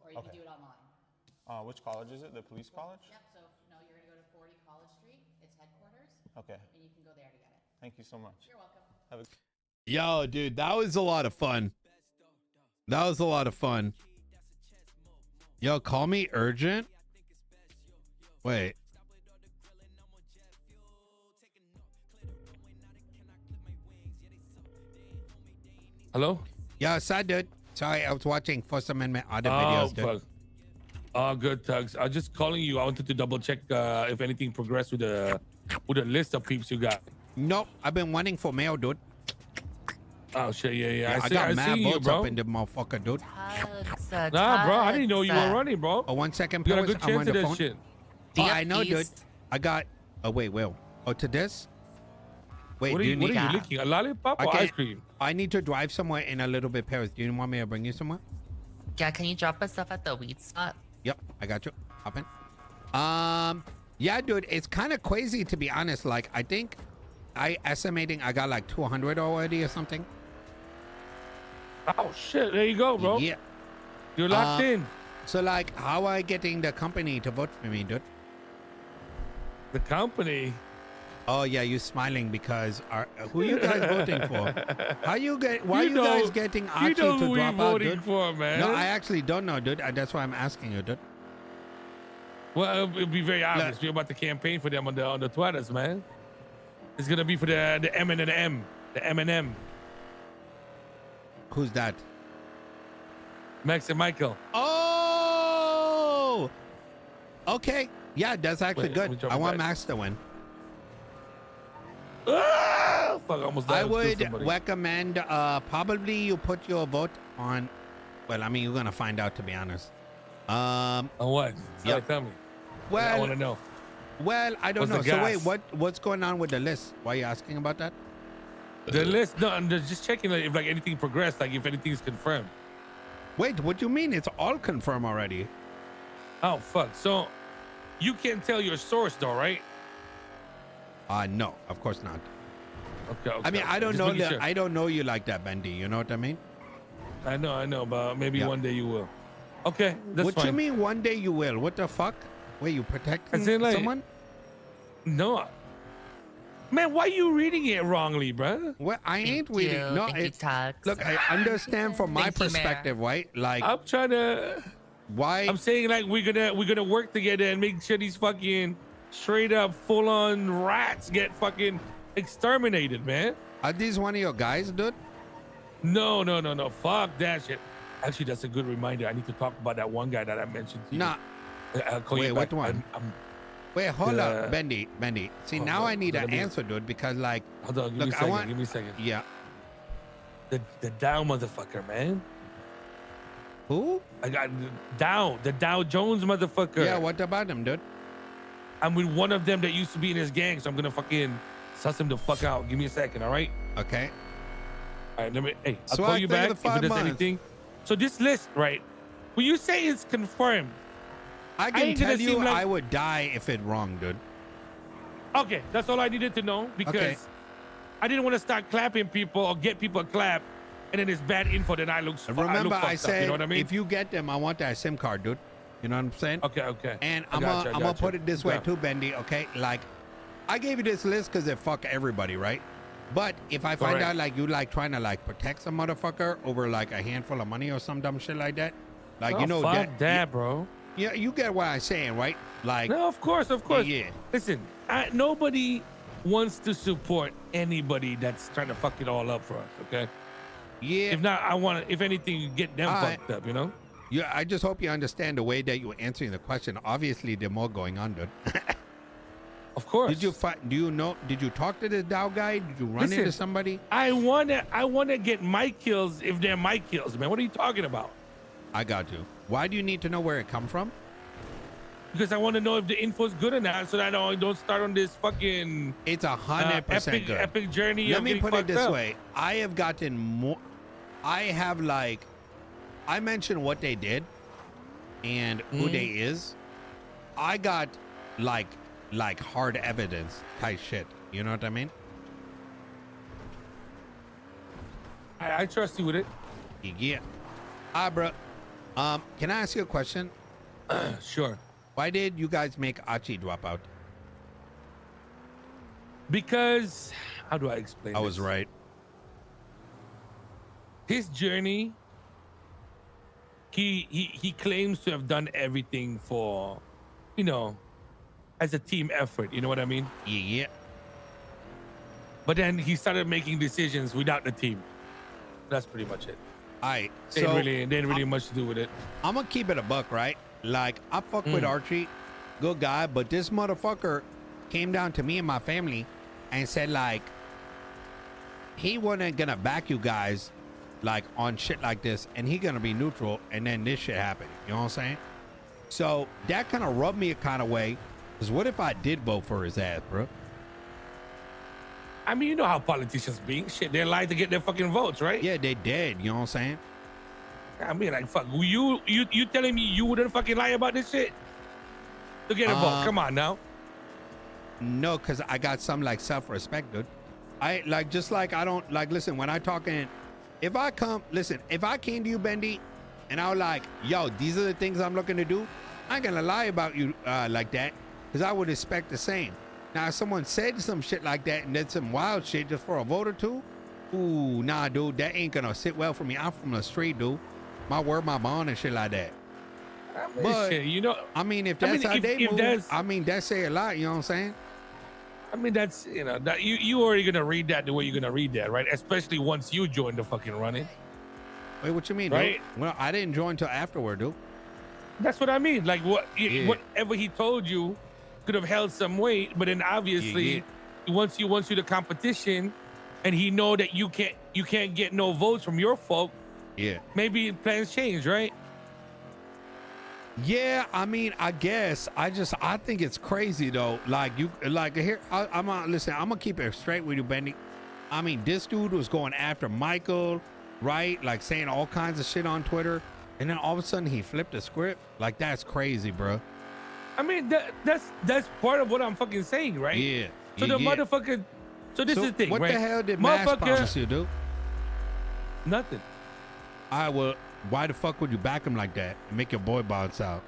or you can do it online. Which college is it? The police college? Yep. So no, you're gonna go to 40 College Street. It's headquarters. Okay. And you can go there to get it. Thank you so much. You're welcome. Have a Yo, dude, that was a lot of fun. That was a lot of fun. Yo, call me urgent. Wait. Hello? Yeah, sad, dude. Sorry, I was watching First Amendment audit videos, dude. Fuck. Oh, good, Tugs. I was just calling you. I wanted to double check if anything progressed with the list of peeps you got. Nope, I've been wanting for mail, dude. Oh shit, yeah. I got mad you, votes bro. up in the motherfucker, dude. Nah, bro, I didn't know you were running, bro. Oh, 1 second, You got a please. good I'm chance on of the that phone. shit. Oh, I know, dude. I got. Oh wait, Will. Oh, to this. Wait, What are do you, you need? licking? A lollipop or Okay, ice cream? I need to drive somewhere in a little bit, Paris. Do you want me to bring you somewhere? Yeah, can you drop us stuff at the weed spot? Yep, I got you. Hop in. Yeah, dude, it's kind of crazy to be honest. Like, I think I got like 200 already or something. Oh shit, there you go, bro. Yeah. You're locked in. So like, how are I getting the company to vote for me, dude? The company? Oh yeah, you smiling because who you guys voting for? Why you know- guys getting Archie you know to who we drop out, voting dude? for, man. No, I actually don't know, dude. That's why I'm asking you, dude. Well, it'll be very obvious. We're about to campaign for them on the Twitters, man. It's gonna be for the M and the M, the M&M. Who's that? Max and Michael. Oh, okay. Yeah, that's actually good. I want Max to win. Ah, fuck, I almost died. I Killed would somebody. recommend probably you put your vote on. Well, I mean, you're gonna find out, to be honest. On what? Yeah. Tell me. Well, I want to know. Well, I don't What's know. the So wait, gas? what's going on with the list? Why are you asking about that? The list? No, I'm just checking if like anything progressed, like if anything's confirmed. Wait, what do you mean? It's all confirmed already. Oh fuck! So you can't tell your source though, right? No, of course not. Okay. I mean, I don't Just know making that. sure. I don't know you like that, Bendy. You know what I mean? I know, but maybe Yeah. one day you will. Okay, that's what fine. you mean? One day you will? What the fuck? Wait, you protecting As in, like- someone? No. Man, why you reading it wrongly, bro? Well, I ain't Thank reading. you. No, Thank you, Tux. look, I understand from my Thank you, Mayor. perspective, right? Like, I'm trying to. why? I'm saying like we're gonna work together and make sure these fucking straight up full on rats get fucking exterminated, man. Are these one of your guys, dude? No. Fuck that shit. Actually, that's a good reminder. I need to talk about that one guy that I mentioned to you. Nah. I'll call Wait, you back. what one? I'm Wait, hold the- up, Bendy. See, Hold now on, I need an let me- answer, dude, because like, Hold on, give look, me a I second. want. Give me a second. Yeah. The Dow motherfucker, man. Who? I got the Dow Jones motherfucker. Yeah. What about him, dude? I'm with one of them that used to be in his gang, so I'm gonna fucking suss him the fuck out. Give me a second, all right? Okay. All right, let me. Hey, I'll Swag call you thing back of if the 5 there's months. anything. So this list, right? When you say it's confirmed, I can ain't gonna tell you, seem like- I would die if it wrong, dude. okay, that's all I needed to know because Okay. I didn't want to start clapping people or get people to clap, and then it's bad info. Then I look. Remember, look I fucked said up, you know what I mean? if you get them, I want that SIM card, dude. You know what I'm saying? Okay. And I I'm gotcha, I gonna gotcha. put it this way Yeah. too, Bendy. Okay, like I gave you this list because it fuck everybody, right? But if I find Correct. out like you like trying to like protect some motherfucker over like a handful of money or some dumb shit like that, like Oh, you know fuck that, bro. Yeah, you get what I'm saying, right? Like No, of course. Yeah. Listen, nobody wants to support anybody that's trying to fuck it all up for us. Okay. Yeah. If not, I want to. If anything, get them All right. fucked up. You know. Yeah, I just hope you understand the way that you're answering the question. Obviously, there's more going on, dude. Of course. Did you Did you talk to this Dow guy? Did you run Listen, into somebody? I wanna get my kills if they're my kills, man. What are you talking about? I got you. Why do you need to know where it come from? Because I want to know if the info's good or not, so that I don't start on this fucking. It's 100% good. Epic journey. Let of me getting put it fucked this up. way. I have gotten more. I have like, I mentioned what they did and who they is. I got like hard evidence type shit. You know what I mean? I trust you with it. Yeah. Bro. Can I ask you a question? Sure. Why did you guys make Archie drop out? Because how do I explain? I was right. His journey. He claims to have done everything for, you know, as a team effort. You know what I mean? Yeah. But then he started making decisions without the team. That's pretty much it. All right. They So didn't really much to do with it. I'm gonna keep it a buck, right? Like I fuck with Archie, good guy, but this motherfucker came down to me and my family and said like he wasn't gonna back you guys like on shit like this, and he gonna be neutral, and then this shit happened. You know what I'm saying? So that kind of rubbed me a kind of way. Because what if I did vote for his ass, bro? I mean, you know how politicians be. Shit, they lie to get their fucking votes, right? Yeah, they dead. You know what I'm saying? I mean, like, fuck. You telling me you wouldn't fucking lie about this shit to get a vote? Come on now. No, because I got some like self-respect, dude. I like just like I don't like listen when I talking. If I came to you, Bendy, and I was like, yo, these are the things I'm looking to do, I ain't gonna lie about you like that, because I would expect the same. Now, if someone said some shit like that and did some wild shit just for a vote or two, ooh, nah, dude, that ain't gonna sit well for me. I'm from the street, dude. My word, my bond and shit like that. I mean, But, shit, you know, I mean, if that's how they move, I mean, that say a lot, you know what I'm saying? I mean, that's, you know, that you already gonna read that the way you're gonna read that, right? Especially once you join the fucking running. Wait, what you mean, right? Dude? Well, I didn't join till afterward, dude. That's what I mean. Like whatever he told you could have held some weight, but then obviously he wants you the competition, and he know that you can't get no votes from your folk. Yeah. Maybe plans change, right? Yeah, I mean, I guess I think it's crazy though. Like here, I'm gonna keep it straight with you, Bendy. I mean, this dude was going after Michael, right? Like saying all kinds of shit on Twitter, and then all of a sudden he flipped the script. Like that's crazy, bro. I mean, that's part of what I'm fucking saying, right? Yeah. So the motherfucker. So this is the thing, what right? the hell did Mass promise you, dude? Nothing. Why the fuck would you back him like that and make your boy bounce out?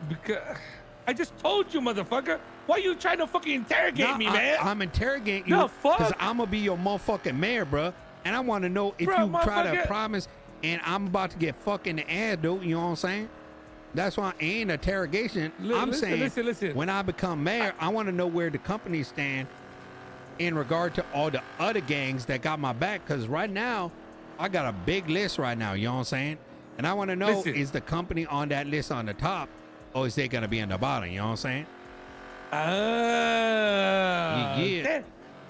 Because I just told you, motherfucker. Why you trying to fucking interrogate me, man? I'm interrogating you because I'm gonna be your motherfucking mayor, bro. And I want to know if you try to promise and I'm about to get fucking the ass, dude. You know what I'm saying? That's why I ain't interrogation. I'm saying listen. When I become mayor, I want to know where the company stand in regard to all the other gangs that got my back. Because right now, I got a big list right now, you know what I'm saying? And I want to know, is the company on that list on the top, or is they going to be on the bottom, you know what I'm saying? Yeah.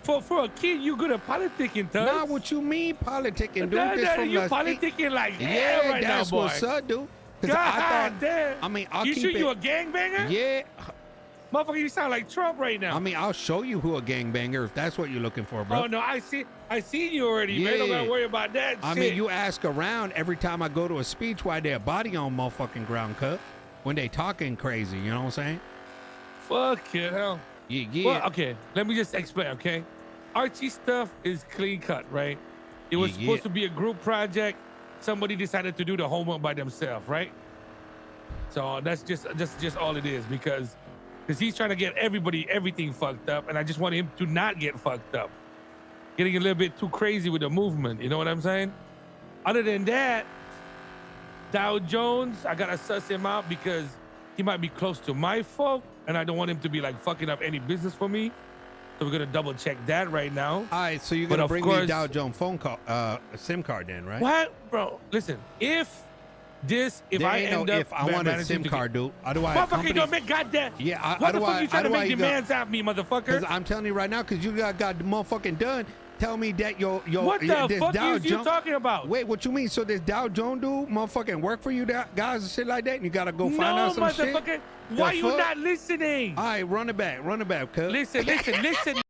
For a kid, you good at politicking, Tubbs. Nah, what you mean politicking, dude? You politicking like hell right now, boy. That's what's up, dude. God damn. I mean, I'll you keep sure it. You a gangbanger? Yeah. Motherfucker, you sound like Trump right now. I mean, I'll show you who a gangbanger if that's what you're looking for, bro. Oh, no, I seen you already, man. Don't gotta worry about that I shit. mean, you ask around every time I go to a speech why their body on motherfucking ground cut when they talking crazy, you know what I'm saying? Fuck it, hell. Yeah. Well, okay, let me just explain, okay? Archie stuff is clean cut, right? It was supposed to be a group project. Somebody decided to do the homework by themselves, right? So that's just all it is, because he's trying to get everything fucked up, and I just want him to not get fucked up. Getting a little bit too crazy with the movement, you know what I'm saying? Other than that, Dow Jones, I gotta suss him out because he might be close to my folk, and I don't want him to be like fucking up any business for me. So we're gonna double check that right now. All right, so you're gonna bring me Dow Jones phone call, SIM card then, right? What, bro? Listen, if I end up, if I want a SIM card, dude, how do I? Motherfucker, don't make goddamn. Yeah, what the fuck you trying to make demands out me, motherfucker? Because I'm telling you right now, because you got the motherfucking done. Tell me that your what the fuck is you talking about? Wait, what you mean? So this Dow Jones dude, motherfucking work for you, guys and shit like that, and you gotta go find out some shit? No, motherfucker. Why you not listening? All right, run it back, cuz. Listen.